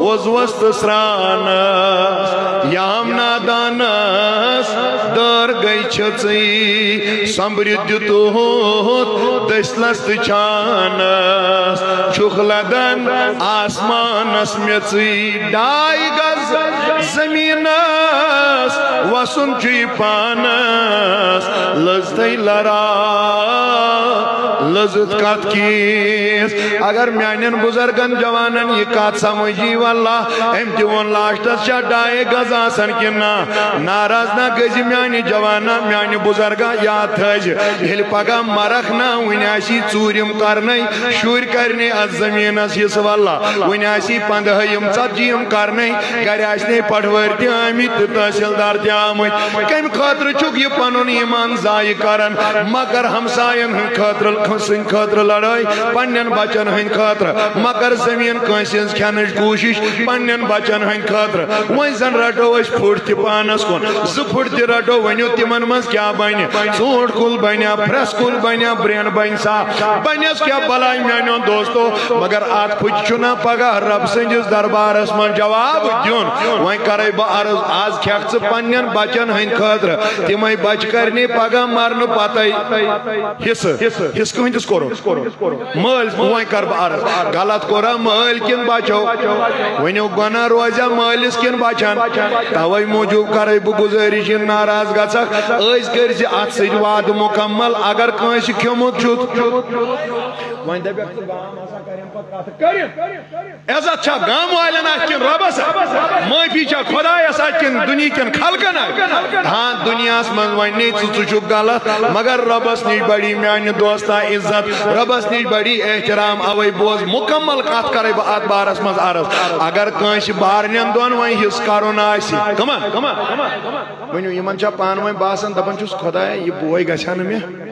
وۄزوس تہٕ سرٛانس یام نادانس دٲر گٔے چھٔژٕے سمبرِتھ دِتُہُت دٔسلس تہٕ چھانس چھُکھ لدن آسمانس میژٕے 2 گز زمیٖنس وسُن چھُے پانس لٔزتھے لرا لٔزٕتھ کتھ کِس اگر میانٮ۪ن بُزرگن جوانن یہِ کتھ سمجھی واللہ أمۍ تہِ ووٚن لاسٹس چھا 2 گز آسان کِنہٕ نہ ناراض نہ گٔژھۍ میانہِ جوانا میانہِ بُزرگا یاد تھٲیزِ ییٚلہِ پگاہ مرکھ نہ وٕنہِ آسی ژوٗرِم کرنے شُرۍ کرنے اتھ زٔمیٖنس حصہٕ واللہ وٕنہِ آسی 15 ژتجی کرنے گرِ آسنے پٹھوٲرۍ تہِ آمٕتۍ تہٕ تحصیلدار تہِ آمٕتۍ کمہِ خٲطرٕ چھُکھ یہِ پنُن ایمان ضایہِ کران مگر ہمساین ہٕنٛدِ خٲطرٕ لڑٲے پننٮ۪ن بچن ہٕنٛدِ خٲطرٕ مگر زٔمیٖن کٲنٛسہِ ہٕنٛز کھٮ۪نٕچ کوٗشش پننٮ۪ن بچن ہٕنٛدِ خٲطرٕ وۄنۍ زن رٹو أسۍ پھُٹ تہِ پانس کُن 2 پھُٹ تہِ رٹو ؤنِو تِمن منٛز کیٛاہ بنہِ ژوٗنٛٹھ کُل بنیا پھرٛٮ۪س کُل بنیا برٛین بنہِ صاف بنٮ۪س کیٛاہ بلاے میانیو دوستو مگر اتھ پھُٹہِ چھُنہ پگاہ رب سٕنٛدِس دربارس منٛز جواب دیُن وۄنۍ کرے بہٕ عرض آز کھٮ۪کھ ژٕ پننٮ۪ن بچن ہٕنٛدِ خٲطرٕ تِمے بچہِ کرنے پگاہ مرنہٕ پتے حصہٕ کٕہٕنٛدِس کوٚرُکھ مٲلۍ وۄنۍ کر بہٕ عرض غلط کوٚرا مٲلۍ کِنہٕ بچو ؤنِو گۄناہ روزیا مٲلِس کِنہٕ بچن توے موٗجوٗب کرے بہٕ گُزٲرِش یہِ ناراض گژھکھ ٲسۍ کٔرزِ اتھ سۭتۍ وعدٕ مُکمل اگر کٲنٛسہِ کھیوٚمُت چھُتھ وۄنۍ دپکھ ژٕ گام ہسا کرن پتہٕ کتھ عزت چھا گام والٮ۪ن اتھ کِنہٕ رۄبس معٲفی چھا خۄدایس اتھ کِنہٕ دُنہیٖکٮ۪ن خلقن اتھ ہاں دُنیاہس منٛز ونے ژٕ چھُکھ غلط مگر رۄبس نِش بڑی میانہِ دوستا عزت رۄبس نِش بڑی احترام اوے بوز مُکمل کتھ کرے بہٕ اتھ بارس منٛز عرض اگر کٲنٛسہِ بارنٮ۪ن دۄن وۄنۍ حصہٕ کرُن آسہِ ؤنِو یِمن چھا پانہٕ ؤنۍ باسان دپان چھُس خۄدایا یہِ بوے گژھِ ہا نہٕ مےٚ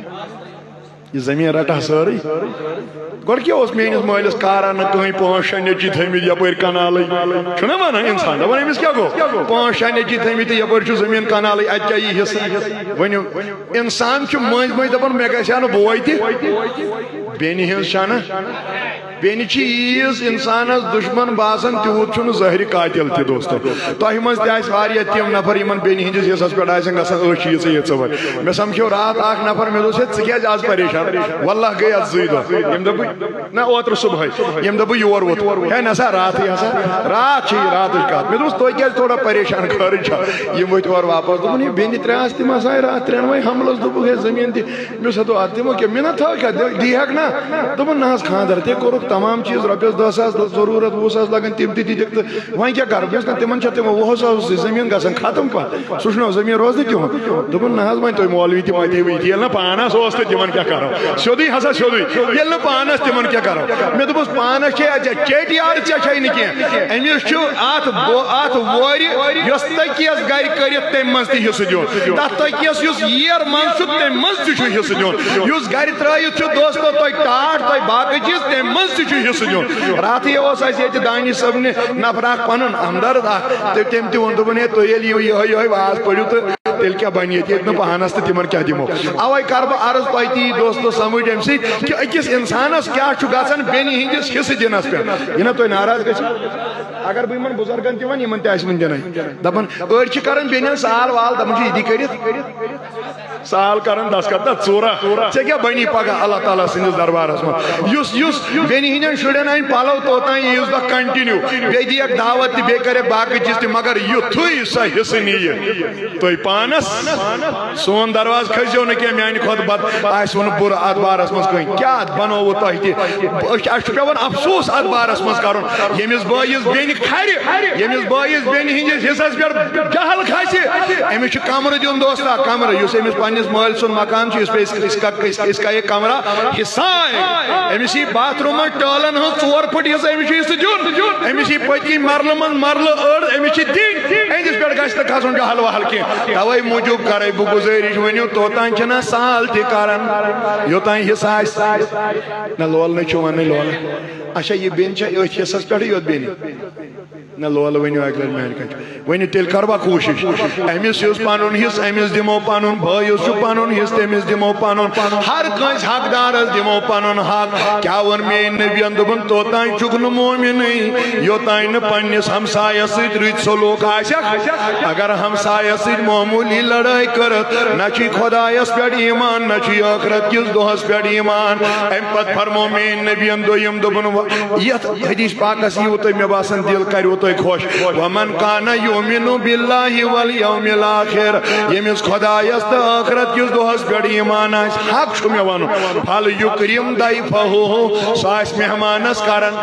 یہ زمین رٹا ساری گوڑ کیا اس میانس مالس کارا نہ کہیں 5-6 نیچی تھیمت یپر کنال چھنا وانا انسان دپان امس کیا گو 5-6 نیچی تھیمت یپر چھ زمین کنال ات کیا یہ حصہ ونیو انسان چھ مز مز دپان مے گژھِ نہٕ بوے تہِ بینہِ ہٕنٛز چھا نا بینہِ چھ ییٖژ انسانس دشمن باسان تیوٗت چھُنہٕ ظٲہری قاتل تہِ دوستو تۄہہِ منٛز تہِ آسہِ واریاہ تِم نفر یمن بینہِ ہٕنٛدِس حصس پٮ۪ٹھ آسن گژھان ٲش ییٖژٕ ییٖژٕ وۄنۍ مےٚ سمکھیو رات اکھ نفر مےٚ دوٚپُس ہے ژٕ کیٛازِ آز پریشان واللہ گٔے اتھ 2 دۄہ ییٚمہِ دۄہ بہٕ نہ اوترٕ صبحٲے ییٚمہِ دۄہ بہٕ یور ووتُس ہے نسا راتھٕے ہسا رات چھِ یہِ راتٕچ کتھ مےٚ دوٚپُس تُہۍ کیٛازِ تھوڑا پریشان خٲرٕے چھا یِم ؤتھۍ اورٕ واپس دوٚپُن یہِ بیٚنہِ 3 آسہٕ تِم آسہٕ آے رات 3 وۄنۍ حملس دوٚپُکھ ہے زٔمیٖن دِ مےٚ اوس دوٚپ اتھ دِمو کیٛاہ مےٚ نہ تھٲو کیٛاہ دی ہٮ۪کھ نا دوٚپُن نہ حظ خانٛدر تہِ کوٚرُکھ تمام چیٖز رۄپیس 10 ساس ضروٗرت 20 ساس لگن تِم تہِ دِتِکھ تہٕ وۄنۍ کیٛاہ کرٕ بہٕ تِمن چھا تِمو 20 ساس زٔمیٖن گژھان ختم پتہٕ سُہ چھُنہ زٔمیٖن روزنہٕ تِہُنٛد دوٚپُن نہ حظ وۄنۍ تُہۍ مولوی تہِ متیوٕے ییٚلہِ نہٕ پانس اوس تہٕ تِمن کیٛاہ کرو سیوٚدُے ہسا سیوٚدُے ییٚلہِ نہٕ پانس تِمن کیٛاہ کرو مےٚ دوٚپُس پانس چھے چیٹہِ یارٕ ژےٚ چھے نہٕ کینٛہہ أمِس چھُ اتھ وورِ یۄس تٔکیس گرِ کٔرِتھ تمہِ منٛز تہِ حصہٕ دیُن تتھ تٔکیس یُس ییر منٛز چھُ تمہِ منٛز تہِ چھُ حصہٕ دیُن یُس گرِ ترٲیِتھ چھُ دوستو تۄہہِ ٹاٹھ تۄہہِ باقٕے چیٖز تمہِ منٛز تہِ چھُ حصہٕ دیُن راتھٕے اوس اسہِ ییٚتہِ دانش صٲبنہِ نفر اکھ پنُن ہمدرد اکھ تہٕ تٔمۍ تہِ ووٚن دوٚپُن ہے تُہۍ ییٚلہِ یِیِو یِہوٚے واز پٔرِو تہٕ تیٚلہِ کیٛاہ بنہِ ییٚتہِ نہٕ پانس تہٕ تِمن کیٛاہ دِمو اوے کرٕ بہٕ عرض تۄہہِ تہِ یی دوستو سمجھ امہِ سۭتۍ کہِ أکِس انسانس کیٛاہ چھُ گژھان بیٚنہِ ہٕنٛدِس حصہٕ دِنس پٮ۪ٹھ یہِ نا تُہۍ ناراض گٔژھِو اگر بہٕ یِمن بُزرگن تہِ ونہٕ یِمن تہِ آسہِ وُنہِ دِنٕے دپان أڑۍ چھِ کران بیٚنٮ۪ن سال وال دپان چھِ یہِ دِ کٔرِتھ سال کران دسکت ژورا ژےٚ کیٛاہ بنی پگاہ اللہ تعالیٰ سٕنٛدِس دربارس منٛز یُس بیٚنہِ ہٕنٛدٮ۪ن شُرٮ۪ن اَنہِ پلو توٚتام ییٖژ دۄہ کنٹِنیوٗ بیٚیہِ دِیَکھ دعوت تہِ بیٚیہِ کرٮ۪کھ باقٕے چیٖز تہِ مگر یُتھُے سۄ حصہٕ نِیہِ تُہۍ پانس سون دروازٕ کھٔسۍزیو نہٕ کینٛہہ میانہِ کھۄتہٕ بدٕ آسِوٕ نہٕ بُرٕ اتھ بارس منٛز کٕہٕنۍ کیٛاہ بنووٕ تۄہہِ تہِ اسہِ چھُ پیٚوان افسوٗس اتھ بارس منٛز کرُن ییٚمِس بٲیِس بیٚنہِ کھرِ ییٚمِس بٲیِس بیٚنہِ ہٕنٛدِس حصس پٮ۪ٹھ جہل کھسہِ أمِس چھُ کمرٕ دیُن دوستا کمرٕ یُس أمِس پننِس مٲلۍ سُنٛد مکان چھُ اس کا یہ کمرہ حصہ ہے أمِس یی باتھ روٗمس ٹٲلن ہٕنٛز 4 پھٕٹ حصہٕ أمِس چھُ حصہٕ دیُن أمِس یی پٔتکِنۍ مرلہٕ منٛز مرلہٕ أڑ أمِس چھِ دِنۍ أہنٛدِس پٮ۪ٹھ گژھِ نہٕ کھسُن جہل وہل کینٛہہ توے موٗجوٗب کرے بہٕ گُزٲرِش ؤنِو توٚتام چھِنہ سال تہِ کران یوٚتام حصہٕ آسہِ نہ لولنٕے چھُ ونٕنۍ لولہٕ اچھا یہِ بیٚنہِ چھا أتھۍ حصس پٮ۪ٹھٕے یوت بیٚنہِ نہ لولہٕ ؤنِو اکہِ لٹہِ میانہِ کَتھِ ؤنِو تیٚلہِ کرٕ بہٕ کوٗشِش أمِس یُس پنُن حصہٕ أمِس دِمو پنُن بٲیِس چھُ پنُن حصہٕ تٔمِس دِمو پنُن ہر کٲنٛسہِ حقدارس دِمو پنُن حق کیٛاہ ووٚن میٛٲنۍ نبین دوٚپُن توٚتام چھُکھ نہٕ مومنٕے یوٚتام نہٕ پننِس ہمسایس سۭتۍ رٕتۍ سلوٗک آسٮ۪کھ اگر ہمسایس سۭتۍ معموٗلی لڑٲے کٔرٕتھ نہ چھُے خۄدایس پٮ۪ٹھ ایٖمان نہ چھُے ٲخرت کِس دۄہس پٮ۪ٹھ ایٖمان امہِ پتہٕ فرمو میٛٲنۍ نبین دوٚیِم دوٚپُن یتھ حدیث پاکس یِیوٕ تۄہہِ مےٚ باسان دل کروٕ تۄہہِ خۄش ومن کان یؤمن باللہ والیوم الاخر ییٚمِس خۄدایس تہٕ ٲخرت کِس دۄہس پٮ۪ٹھ ایٖمان آسہِ حق چھُ مےٚ ونُن پھل یُکرِم ضیفہ سُہ آسہِ مہمانس کران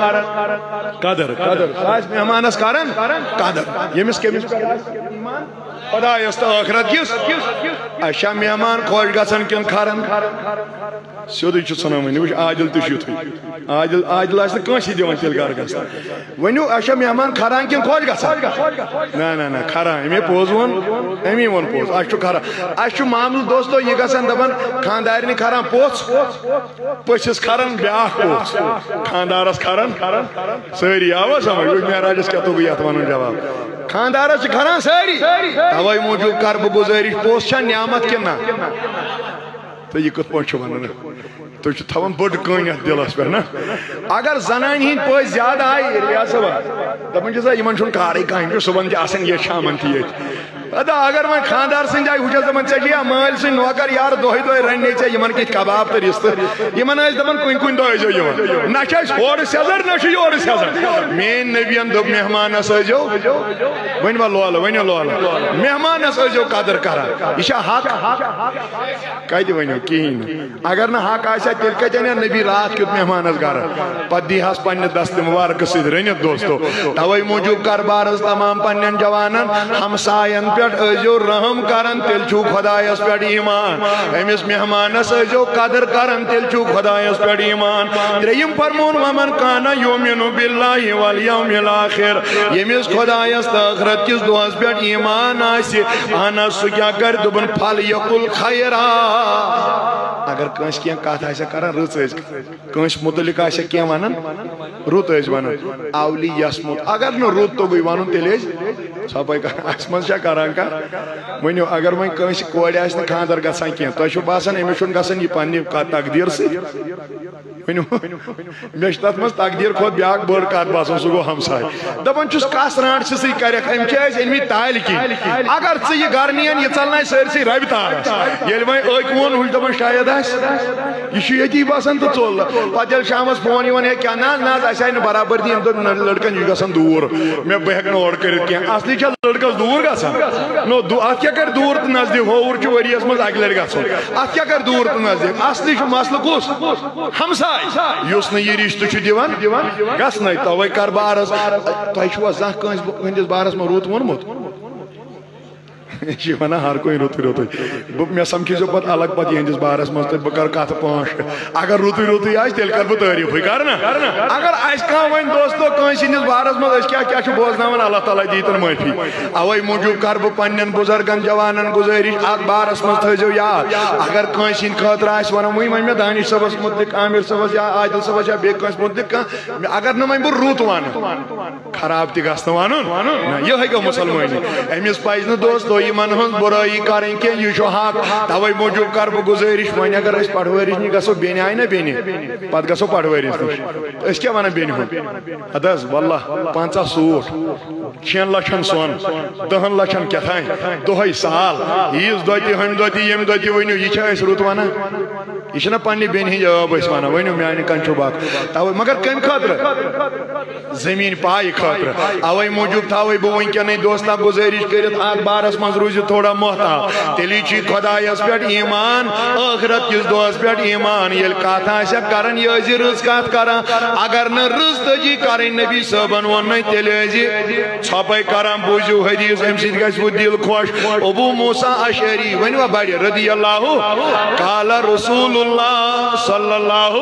قدر سُہ آسہِ مہمانس کران قدر ییٚمِس کٔمِس پٮ۪ٹھ آسہِ ایٖمان خۄدایس تہٕ ٲخرت کِس اَسہِ چھا مہمان خۄش گژھان کِنہٕ کھران سیوٚدُے چھُ ژھٕنان وۄنۍ وٕچھ عادل تہِ چھُ یُتھُے عادل آسہِ نہٕ کٲنٛسی دِوان تیٚلہِ گرٕ گژھان ؤنِو اَسہِ چھا مہمان کھران کِنہٕ خۄش گژھان نہ کھران أمے پوٚز ووٚن أمی ووٚن پوٚز اَسہِ چھُ کھران اَسہِ چھُ معاملہٕ دوستو یہِ گژھان دپان خانٛدارنہِ کھران پوٚژھ پٔژھِس کھران بیٛاکھ پوٚژھ خانٛدارس کھران سٲری آوا سمجھ وٕچھ معراجس کیٛاہ توٚگُے یتھ ونُن جواب خانٛدارس چھِ کھران سٲری توے موٗجوٗب کرٕ بہٕ گُزٲرِش پوٚژھ چھا نعمت کِنہٕ نہ تہٕ یہِ کِتھ پٲٹھۍ چھُ ونان تُہۍ چھِو تھاوان بٔڑ کٲنۍ اتھ دِلس پٮ۪ٹھ نا اگر زنانہِ ہٕنٛدۍ پٔژھۍ زیادٕ آیہِ رِیاض صٲبا دپان چھِ سا یِمن چھُنہٕ کارٕے کانٛہہ یِم چھِ صُبحن تہِ آسان ییٚتہِ شامن تہِ ییٚتہِ ادا اگر وۄنۍ خانٛدار سٕنٛدِ آیہِ وٕچھس دپان ژےٚ چھِیا مٲلۍ سٕنٛدۍ نوکر یارٕ دۄہے دۄہے رننے ژےٚ یِمن کِتھ کباب تہٕ رِستہٕ یِمن ٲسۍ دپان کُنہِ دۄہ ٲسۍزیو یِوان نہ چھِ اَسہِ ہورٕ سیزر نہ چھُ یورٕ سیزر میٛٲنۍ نبین دوٚپ مہمانس ٲسۍزیو ؤنۍ وَ لولہٕ ؤنِو لولہٕ مہمانس ٲسۍزیو قدر کران یہِ چھا حق کتہِ ؤنِو کِہیٖنۍ نہٕ اگر نہٕ حق آسہِ ہا تیٚلہِ کتہِ انیا نبی راتھ کیُتھ مہمانس گرٕ پتہٕ دیٖہس پننہِ دستہٕ مُبارکہٕ سۭتۍ رٔنِتھ دوستو توے موٗجوٗب کر بہٕ عرض تمام پننٮ۪ن جوانن ہمساین پٮ۪ٹھ پہ رحم کران تیل چھو خدایس پہ ایمان امس مہمانس قدر کران تیل چھو خدایس پہ ایمان تریم فرمون ومن کانا یومن باللہ والیوم الاخر یمس خدایس آخرت کس دہس پہ ایمان آسی اہن سہ کیا کر دبن پھل یقل خیرا اگر کنس کی کت آسہ کران رٕژ کنس متعلق آسہ کی ونان رُت ونان اولی یسمت اگر نہ رُت توگی ون تیل ژھپے اس من کران ونو اگر وۄنۍ کنس کورِ آسہِ نہٕ خاندر گژھان کینٛہہ تۄہہِ چھُو باسان أمِس چھُنہٕ گژھان یہِ پننہِ تقدیٖر سۭتۍ ونو مےٚ چھُ تتھ منٛز تقدیٖر کھۄتہٕ بیٛاکھ بٔڑ کتھ باسان سُہ گوٚو ہمساے دپان چھُس کس رانٛٹھ سٕے کرکھ أمۍ چھِ أسۍ أنمٕتۍ تالہِ کِنۍ اگر ژٕ یہِ گرٕ نِین یہِ ژلنایہِ سٲرسٕے ربہِ تارس ییٚلہِ وۄنۍ أکۍ ووٚن ہُہ چھُ دپان شاید آسہِ یہِ چھُ ییٚتی باسان تہٕ ژوٚل پتہٕ ییٚلہِ شامس فون یِوان ہے کیٛاہ نہ حظ اسہِ آیہِ نہٕ برابردی ییٚمہِ دۄہ لڑکن یہِ گژھان دوٗر مےٚ بہٕ ہٮ۪کہٕ نہٕ اورٕ کٔرِتھ کینٛہہ اصلی چھا لڑکس دوٗر گژھان نو اتھ کیٛاہ کرِ دوٗر تہٕ نزدیٖک ہووُر چھُ ؤریس منٛز اکہِ لٹہِ گژھُن اتھ کیٛاہ کرِ دوٗر تہٕ نزدیٖک اصلی چھُ مسلہٕ کُس ہمساے یُس نہٕ یہِ رشتہٕ چھُ دِوان گژھنَے توے کر بہٕ عرض تۄہہِ چھُوا زانٛہہ کٲنٛسہِ ہٕنٛدِس بارس منٛز رُت ووٚنمُت یہ ونان ہر کوئی رُتُے رُتُے مےٚ سمکھیزیو پتہٕ الگ پتہٕ یہندِس بارس منٛز تہٕ بہٕ کرٕ کتھٕ 5 اگر رُتُے رُتُے آسہِ تیٚلہِ کرٕ بہٕ تعریٖفٕے کرٕ نا اگر آسہِ کانٛہہ وۄنۍ دوستو کٲنٛسہِ ہٕنٛدِس بارس منٛز أسۍ کیٛاہ چھِ بوزناوان اللہ تعالیٰ دیٖتن معٲفی اوے موٗجوٗب کرٕ بہٕ پننٮ۪ن بُزرگن جوانن گُزٲرِش اتھ بارس منٛز تھٲیزیو یاد اگر کٲنٛسہِ ہٕنٛدِ خٲطرٕ آسہِ ونُن وۄنۍ ونہِ مےٚ دانش صٲبس متعلق عامر صٲبس یا عادل صٲبس یا بیٚیہِ کٲنٛسہِ متعلق کانٛہہ اگر نہٕ وۄنۍ بہٕ رُت ونہٕ خراب تہِ گژھِ نہٕ ونُن یِہوٚے گوٚو مُسلمٲنی أمِس پزِ نہٕ دوستو یِمن ہٕنٛز برٲیی کریں کہ یہ چھو حق توے موجوب کر بہٕ گُزٲرِش وۄنۍ اگر أسۍ پٹھوٲرِس نِش گژھو بیٚنہِ آیہِ نا بیٚنہِ پتہٕ گژھو پٹھوٲرِس نِش أسۍ کیٛاہ ونان بیٚنہِ ہُنٛد اَدٕ حظ واللہ 50 سوٗٹ 6 لچھن سۄن 10 لچھن کیٛاتھانۍ دۄہے سال ییٖژ دۄہ تہِ ہُمہِ دۄہ تہِ ییٚمہِ دۄہ تہِ ؤنِو یہِ چھا أسۍ رُت ونان یہ چھنا پننہِ بیٚنہِ ہٕنٛدۍ ٲب أسۍ ونان ؤنِو میانہِ کنچو باق توے مگر کمہِ خٲطرٕ زٔمیٖن پایہِ خٲطرٕ اوے موٗجوٗب تھاوے بہٕ وٕنکٮ۪نٕے دوستا گُزٲرِش کٔرِتھ اتھ بارس منٛز روٗزِو تھوڑا محتاط تیٚلی چھُے خۄدایس پٮ۪ٹھ ایٖمان ٲخرت کِس دۄہس پٮ۪ٹھ ایٖمان ییٚلہِ کتھ آسٮ۪کھ کران یہِ ٲسۍ زِ رٕژ کتھ کران اگر نہٕ رٕژ تٔجی کرٕنۍ نبی صٲبن ووٚننَے تیٚلہِ ٲسۍ زِ ژھۄپے کران بوٗزِو حدیث امہِ سۭتۍ گژھِ وۄنۍ دِل خۄش ابو موسیٰ اشعری ؤنۍوا بڑِ رضی اللہ قال رسول اللہ صلی اللہ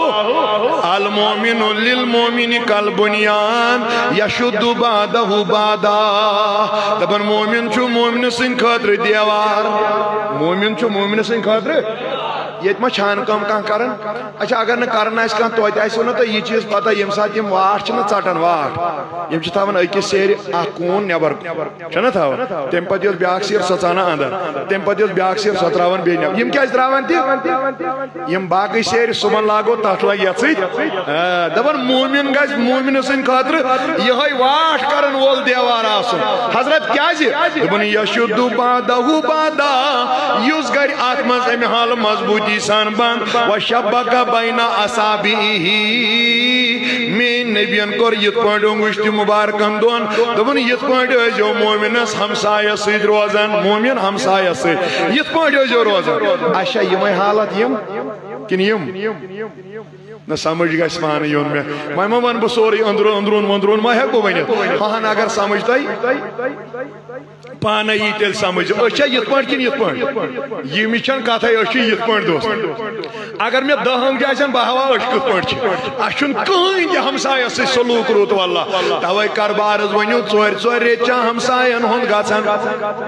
المؤمن للمؤمن کالبنیان یشد بعدہ بعدا دپان مومن چھُ مومنہٕ سٕنٛدِ خٲطرٕ دیوار مومن چھُ مومنہٕ سٕنٛدِ خٲطرٕ ییٚتہِ ما چھانہٕ کٲم کانٛہہ کران اچھا اگر نہٕ کران آسہِ کانٛہہ توتہِ آسِوٕ نا تۄہہِ یہِ چیٖز پتہ ییٚمہِ ساتہٕ یِم واٹھ چھِنہ ژٹان واٹھ یِم چھِ تھاوان أکِس سیرِ اکھ کوٗن نٮ۪بر چھِنہ تھاوان تمہِ پتہٕ یۄس بیٛاکھ سیر سۄ ژانان انٛدر تمہِ پتہٕ یۄس بیٛاکھ سیر سۄ ترٛاوان بیٚیہِ نٮ۪بر یِم کیٛازِ ترٛاوان تہِ یِم باقٕے سیرِ صُبحن لاگو تتھ لگہِ یتھ سۭتۍ دپان مومن گژھِ مومنہٕ سٕنٛدِ خٲطرٕ یِہوٚے واٹھ کرن وول دیوار آسُن حضرت کیٛازِ دپان یشد بعدہ بعدا یُس گرِ اتھ منٛز امہِ حالہٕ مضبوٗطی سان بند وشبک بین اصابعہ میٛٲنۍ نبیَن کوٚر یِتھ پٲٹھۍ اوٚنگُش تہِ مُبارکن دۄن دوٚپُن یِتھ پٲٹھۍ ٲسۍزیو مومنس ہمسایس سۭتۍ روزان مومن ہمسایس سۭتۍ یِتھ پٲٹھۍ ٲسۍزیو روزان اچھا یِمے حالت یِم کِنہٕ یِم نہ سمجھ گژھِ مانہٕ یُن مےٚ وۄنۍ ما ونہٕ بہٕ سورُے أنٛدروٗن أنٛدروٗن ونٛدروٗن ما ہٮ۪کہٕ بہٕ ؤنِتھ ہن اگر سمجھ تۄہہِ پانے یی تیٚلہِ سمجھ أسۍ چھا یِتھ پٲٹھۍ کِنہٕ یِتھ پٲٹھۍ ییٚمِچ چھنہٕ کتھے أسۍ چھِ یِتھ پٲٹھۍ دوست اگر مےٚ 10 أنٛگجہِ آسن بہٕ ہاوہا أسۍ کِتھ پٲٹھۍ چھِ اَسہِ چھُنہٕ کٕہٕنۍ تہِ ہمسایس سۭتۍ سلوٗک رُت واللہ توے کر بہٕ عرض ؤنِو 4 رٮ۪تۍ چھا ہمساین ہُنٛد گژھان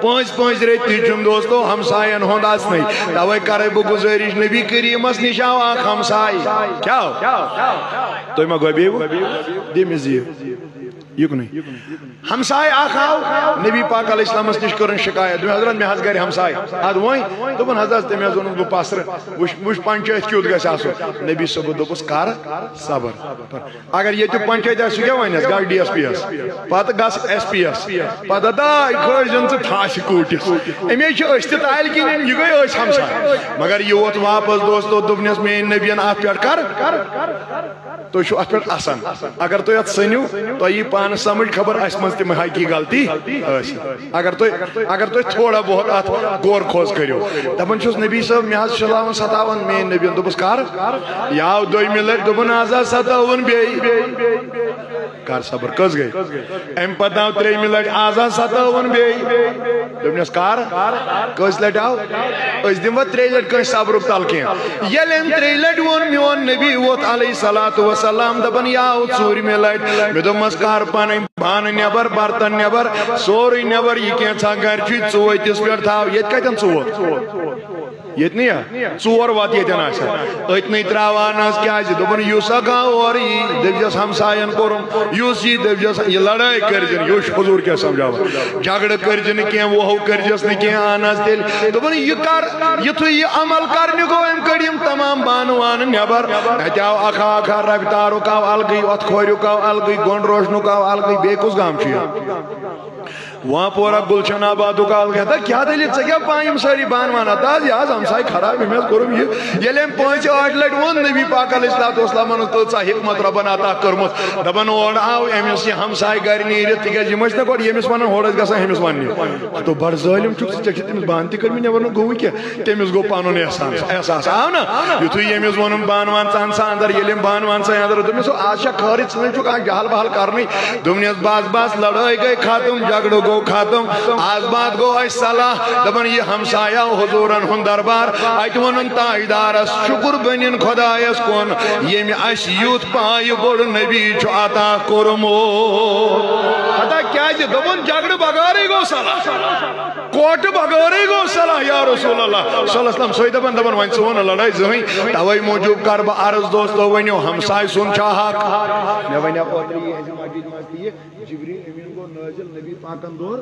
5 رٮ۪تۍ تہِ چھُم دوستو ہمساین ہُنٛد آسنٕے توے کرے بہٕ گُزٲرِش نبی کریٖمس نِش آو اکھ ہمساے کیٛاہ تُہۍ ما گۄبیوٕ دٔمِس دِیِو یُکنُے ہمساے اکھ آو نبی پاک علیہ السلامس نِش کٔرٕن شکایت دوٚپُن حضرت مےٚ حظ گرِ ہمساے ادٕ وۄنۍ دوٚپُن حضرت تٔمۍ حظ ووٚنُس بہٕ پسرٕ وٕچھ پنچٲیت کیُتھ گژھِ آسُن نبی صٲبہٕ دوٚپُس کر صبر اگر ییٚتیُک پنچٲیت آسہِ سُہ کیٛاہ ونٮ۪س گژھ ڈی ایس پی یس پتہٕ گژھ ایس پی یس پتہٕ داے کھٲلزن ژٕ تھاشہِ کوٗٹِس اَمے چھِ أسۍ تہِ تالہِ کِنۍ یہِ گٔے أسۍ ہمساے مگر یہِ ووت واپس دوستو دوٚپنس میٛٲنۍ نبین اتھ پٮ۪ٹھ کر تو شو ات آسان اگر تو ات سنیو تو یہ پان سمجھ خبر اس مز تم حقی غلطی اگر تو تھوڑا بہت ات غور خوض کریو دپان چھس نبی صاحب مے حظ چلاون ستاون مین نبی دوپس کر یاو دویمہ لٹ دپان آز ستاون بیٚیہِ کر صبر کس گئی ام پتہ آو تریمہ لٹ آز ستاون بیٚیہِ دوپنس کر کس لٹ آو اس دمو ترے لٹ کس صبرک تل کی یل ام ترے لٹ وون میون نبی ووت علیہ الصلوۃ والسلام دپان یاو ژوٗرمہِ لٹہِ مے دوپمس کر پنٕنۍ بانہٕ نٮ۪بر برتن نٮ۪بر سورُے نٮ۪بر یہِ کینٛژھا گرچی ژوٗتِس پٮ۪ٹھ تھاو ییٚتہِ کتٮ۪ن ژوٗر یہ نہیں ژور وات یہ اتنی تراوان کیاز دپن یس گا اور دپس ہمساین کورم یس یہ دپس یہ لڑائی کرجن یہ حضور کیا سمجھاو جھگڑ کرجن کی وہ کرجس نہ کی اہن حظ تیل دپن یہ کر یتھے یہ عمل کرنے گو ام کڑیم تمام بانہٕ وانہٕ نٮ۪بر اتہِ آو اکھا اکھا ربہِ تارُک آو الگٕے اتھ کھورِیُک آو الگٕے گۄنٛڈ روشنُک آو الگٕے بیٚیہِ کُس گام چھُ یہِ وہاں پورا گلشن آباد کال کہتا کیا دلیل ژےٚ پاے یم ساری بانوان اتاز یہ ہمسائی خراب أمس کوٚرُم یہ ییٚلہِ أمۍ 5-8 لٹہِ ووٚن نبی پاک علیہ الصلوۃ والسلام کۭژاہ حکمت رۄبن عطا کٔرمٕژ دپان اور آو أمس یہ ہمساے گرِ نیٖرِتھ تِکیٛازِ یِم ٲسۍ نہ گۄڈٕ ییٚمِس ونان ہورٕ ٲسۍ گژھان أمِس وننہِ تو بڑٕ ظٲلِم چھُکھ ژےٚ چھِ تٔمِس بانہٕ تہِ کٔرمٕتۍ نٮ۪بر نہٕ گوٚوٕے کینٛہہ تٔمِس گوٚو پنُن احساس آو نا یُتھُے ییٚمِس ووٚنُن بانوان ژٕ اَن سا اندر ییٚلہِ أمۍ بانوان ژٕ اندر دوٚپمس آز چھا خٲرٕے ژٕ نَے چھُکھ کانٛہہ جہل بہل کرنٕے دوٚپنس بس بس لڑٲے گٔے ختم جھگڑٕ گوٚو ختم آز بات گو اس صلاح دپن یہ ہمسایہ حضورن ہن دربار ات ونن تاجدارس شکر بنین خدایس کن یم اس یوت پای بڑ نبی چھ عطا کورمو خدا کیا جی دپن جھگڑ بغارے گو صلاح کوٹ بغارے گو صلاح یا رسول اللہ صلی اللہ علیہ وسلم سوئی دپن ون سون لڑائی زہین توئی موجود کر با عرض دوستو ونیو ہمسائے سن چھا حق مے ونیا اوتری مسجد مستی جبریل امین گو نازل نبی پاکن دور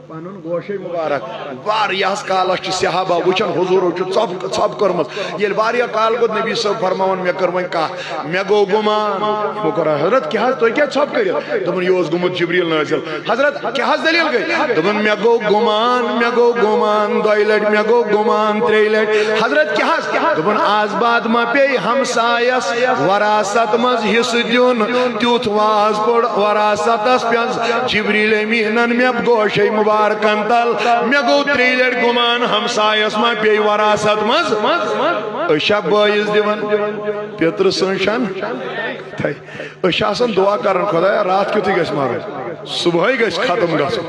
پنن گوشے مبارک واریاہس کالس چھ صحابہ وچھن حضورو چھ ژھپ کٔرمٕژ ییٚلہِ واریاہ کال گوٚو نبی صٲب فرماوان مےٚ کٔر وۄنۍ کتھ مےٚ گوٚو گُمان یِمو کوٚر حضرت کیٛاہ حظ تُہۍ کیٛاہ ژھۄپ کٔرِتھ دوٚپُن یہِ اوس گوٚمُت جبریل نٲزِل حضرت کیٛاہ حظ دٔلیٖل گٔے دوٚپُن مےٚ گوٚو گُمان 2 لٹہِ مےٚ گوٚو گُمان 3 لٹہِ حضرت کیٛاہ حظ دوٚپُن آز بعد ما پیٚیہِ ہمسایس وراثت منٛز حصہٕ دیُن تیُتھ واز پوٚر وراثتس پٮ۪نس جبریل امیٖنن مےٚ گوشے مبارک تل مے گو 3 لٹ گمان ہمسایس ما پی وراثت مز أسۍ بٲیِس دِوان پیتر سنشن آسان دعا کران خدایا رات کیُتھُے گژھِ مرُن صبحے گژھِ ختم گژھُن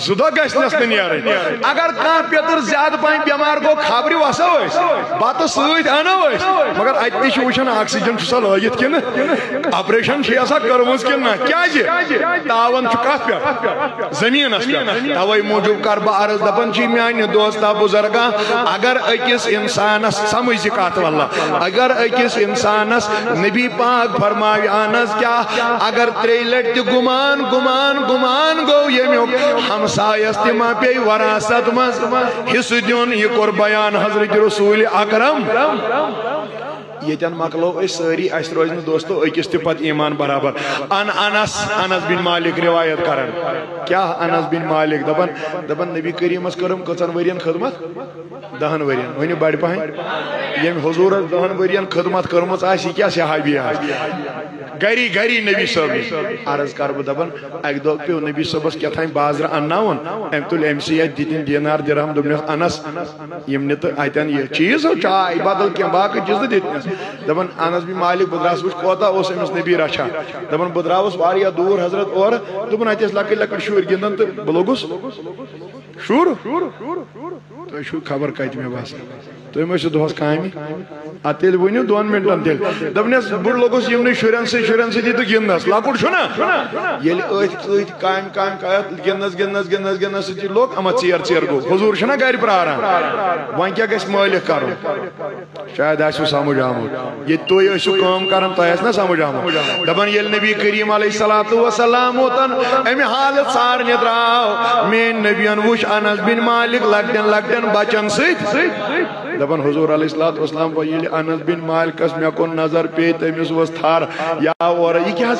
2 دۄہ گژھِ نس نہٕ نیرٕنۍ اگر کانٛہہ پیتر زیادٕ پہن بٮ۪مار گوٚو خبرِ وسو أسۍ بتہٕ سۭتۍ انو أسۍ مگر اتہِ تہِ چھِ وٕچھان آکسیجن چھُ سا لٲگِتھ کِنہٕ آپریشن چھِ آسان کٔرمٕژ کِنہٕ نہ کیٛازِ تاون چھُ کتھ پٮ۪ٹھ زٔمیٖنس پٮ۪ٹھ توے موجوب کر بہٕ عرض دپان چھِ میانہِ دوستا بُزرگا اگر أکِس انسانس سمجھ یہِ کتھ واللہ اگر أکِس انسانس نبی پاک فرماوِ اہن حظ کیٛاہ اگر 3 لٹہِ تہِ گُمان گوٚو ییٚمیُک ہمسایس تہِ ما پیٚیہِ وراثت منٛز حصہٕ دیُن یہِ کوٚر بیان حضرت رسول اکرم یتن مکلو أسۍ سٲری اَسہِ روزِ نہٕ دوستو أکِس تہِ پتہٕ ایمان برابر انس بن مالک روایت کران کیٛاہ انس بن مالک دپان نبی کریٖمس کٔرٕم کٔژن ؤرین خدمت 10 ؤرین ؤنِو بڑِ پہن ییٚمۍ حضوٗرس 10 ؤرین خدمت کٔرمٕژ آسہِ یہِ کیٛاہ صحابی آسہِ گری نبی صٲب عرض کر بہٕ دپان اکہِ دۄہ پیٚو نبی صٲبس کیٛاتھانۍ بازرٕ انناوُن أمۍ تُلۍ أمسٕے اتہِ دِتِن دینار درہم دوٚپنس انس یِم نہِ تہٕ اتٮ۪ن یہِ چیٖز چاے بدل کینٛہہ باقٕے چیٖز تہٕ دِتنس دپان انس بن مالک بہٕ درٛاس وٕچھ کوتاہ اوس أمِس نبی رچھان دپان بہٕ درٛاوُس واریاہ دوٗر حضرت اورٕ دوٚپُن اتہِ ٲسۍ لۄکٕٹۍ لۄکٕٹۍ شُرۍ گِنٛدان تہٕ بہٕ لوٚگُس شُر تۄہہِ چھُو خبر کتہِ مےٚ باسان تُہۍ ما ٲسِو دۄہس کامہِ ادٕ تیٚلہِ ؤنِو 2 مِنٹن تیٚلہِ دپنس بہٕ لوٚگُس یِمنٕے شُرٮ۪ن سۭتی تہٕ گِنٛدنس لۄکُٹ چھُنا ییٚلہِ أتھۍ کامہِ گِنٛدنس سۭتی لوٚگ اما ژیر گوٚو حضوٗر چھُنا گرِ پرٛاران وۄنۍ کیٛاہ گژھِ مٲلِک کرُن شاید آسِوٕ سمجھ آمُت ییٚتہِ تُہۍ ٲسِو کٲم کران تۄہہِ آسہِ نا سمجھ آمُت دپان ییٚلہِ نبی کریم علیہ الصلوۃ والسلام اوتن امہِ حالت سارنہِ درٛاو میٲنۍ نبین وٕچھ انس بن مالک لۄکٹٮ۪ن بچن سۭتۍ دپان حضور علیہ الصلوۃ والسلام ییٚلہِ انس بن مالکس مےٚ کُن نظر پیٚیہِ تٔمِس ؤژھ تھر اور یہ کیا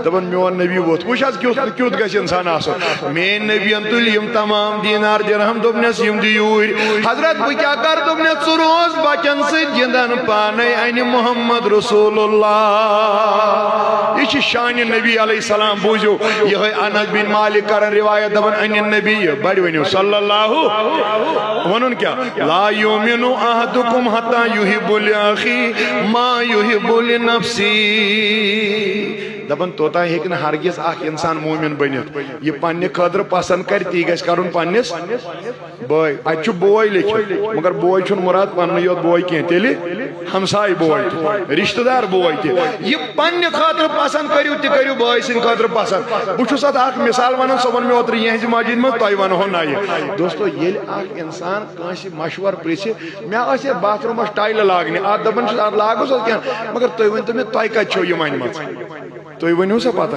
دپان میون نبی ووت وچ کیُتھ گژھِ انسان آسُن میٲنۍ نبیَن تُلۍ یِم تمام دینار درہم دوٚپنَس یِم دِ یوٗرۍ حضرت بہٕ کیٛاہ کَرٕ دوٚپنَس ژٕ روز بچن سۭتۍ گِنٛدان پانے انہِ محمد رسول اللہ یہ چھِ شانہِ نبی علیہ السلام بوٗزِو یِہوٚے انس بن مالک کران روایت دپان انہِ نبی بڑِ ؤنِو صلی اللہ ونُن کیٛاہ لا یومِنُ احدکم حتی یحب لأخیہ ما یحب لنفسہ دپان توتان ہیٚکہِ نہٕ ہرگز اکھ انسان مومن بنِتھ یہ پننہِ خٲطرٕ پسند کرِ تی گژھِ کرُن پننِس بٲے اتہِ چھُ بوے لیکھِتھ مگر بوے چھُنہٕ مراد پننُے یوت بوے کینٛہہ تیٚلہِ ہمساے بوے تہِ رشتہٕ دار بوے تہِ یہ پننہِ خٲطرٕ پسند کٔرِو تہِ کٔرِو بٲے سٕنٛدِ خٲطرٕ پسند بہٕ چھُس اتھ اکھ مثال ونان سۄ ووٚن مےٚ اوترٕ یِہنٛزِ مسجد منٛز تۄہہِ ونہو نَیہِ دوستو ییٚلہِ اکھ انسان کٲنٛسہِ مشور پرژھِ مےٚ ٲس یتھ باتھ روٗمس ٹایلہٕ لاگنہِ اتھ دپان چھُس اتھ لاگوس حظ کینٛہہ مگر تُہۍ ؤنۍتو مےٚ تۄہہِ کتہِ چھو یِم أنۍمژ تُہۍ ؤنِو سا پتہ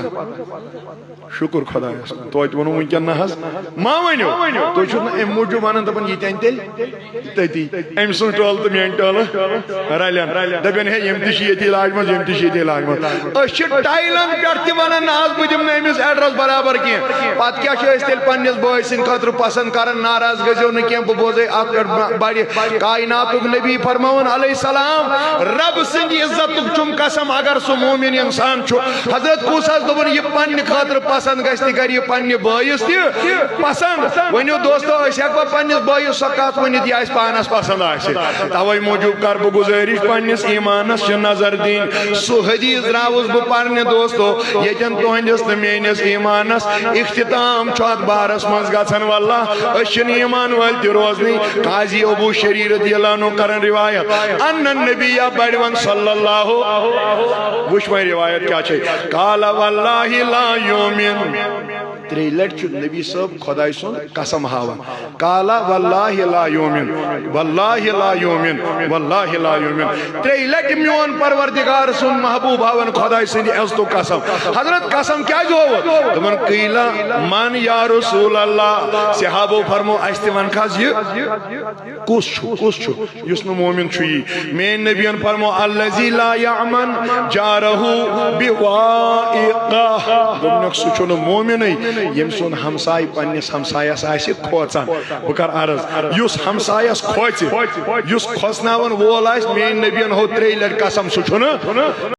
شکر خدایس کُن توتہِ ووٚنوٕ وٕنکٮ۪ن نہ حظ ما ؤنِو تُہۍ چھُو نہٕ اَمہِ موٗجوٗب ونان دپان یہِ تہِ اَنہِ تیٚلہِ تٔتی أمۍ سٕنٛز ٹٲل تہٕ میٛٲنۍ ٹٲلہٕ رلن دپن ہے یِم تہِ چھِ ییٚتی لاجمژ یِم تہِ چھِ ییٚتی لاجمژ أسۍ چھِ ٹایلن پٮ۪ٹھ تہِ ونان نہ حظ بہٕ دِمہٕ نہٕ أمِس ایڈرس برابر کینٛہہ پتہٕ کیٛاہ چھِ أسۍ تیٚلہِ پننِس بٲے سٕنٛدِ خٲطرٕ پسند کران ناراض گٔژھِو نہٕ کینٛہہ بہٕ بوزے اتھ پٮ۪ٹھ بڑِ کائناتُک نبی فرماوان علیہ السلام رب سٕنٛدِ عزتُک چھُم قسم اگر سُہ مومن انسان چھُ حضرت کُس حظ دوٚپُن یہِ پننہِ خٲطرٕ پسند گژھِ تہِ کرِ یہ پننہِ بٲیِس تہِ پسند ؤنِو دوستو أسۍ ہٮ۪کوا پننِس بٲیِس سۄ کتھ ؤنِتھ یہِ اَسہِ پانس پسند آسہِ توے موٗجوٗب کر بہٕ گُزٲرِش پننِس ایمانس چھِ نظر دِنۍ سُہ حدیث درٛاوُس بہٕ پرنہِ دوستو ییٚتٮ۪ن تُہنٛدِس تہٕ میٲنِس ایمانس اختتام چھُ اتھ بارس منٛز گژھان واللہ أسۍ چھِنہٕ ایمان وٲلۍ تہِ روزنٕے قاضی ابو شریٖر رضی اللہ عنہ کران روایت ان النبی بڑوان صلی اللہ وٕچھ وۄنۍ روایت کیٛاہ چھِ قال واللہ لا یومن ترٛیٚیہِ لٹہِ چھُ نبی صٲب خۄداے سُنٛد قسم ہاوان قال واللہ لا یومن واللہ لا یومن واللہ لا یومن ترٛیٚیہِ لٹہِ میون پروردگار سُنٛد محبوب ہاوان خۄداے سٕنٛدِ عزتُک قسم حضرت قسم کیٛازِ ہووُت دوٚپُن قیٖلا من یا رسول اللہ صحابو فرمو اَسہِ تہِ وَنکھا حظ یہِ کُس چھُ یُس نہٕ مومن چھُ یی میٛٲنۍ نبیَن فرمو الذی لا یأمن جارہُ بوائقہ دوٚپنکھ سُہ چھُنہٕ مومنٕے یم سن ہمسائے پننس ہمسایس آسہِ کھوژان بہٕ کر عرض یُس ہمسایس کھوژِ یُس کھوژناون وول آسہِ میٛٲنۍ نبیَن ہو ترٛیٚیہِ لٹہِ قسم سُہ چھُنہٕ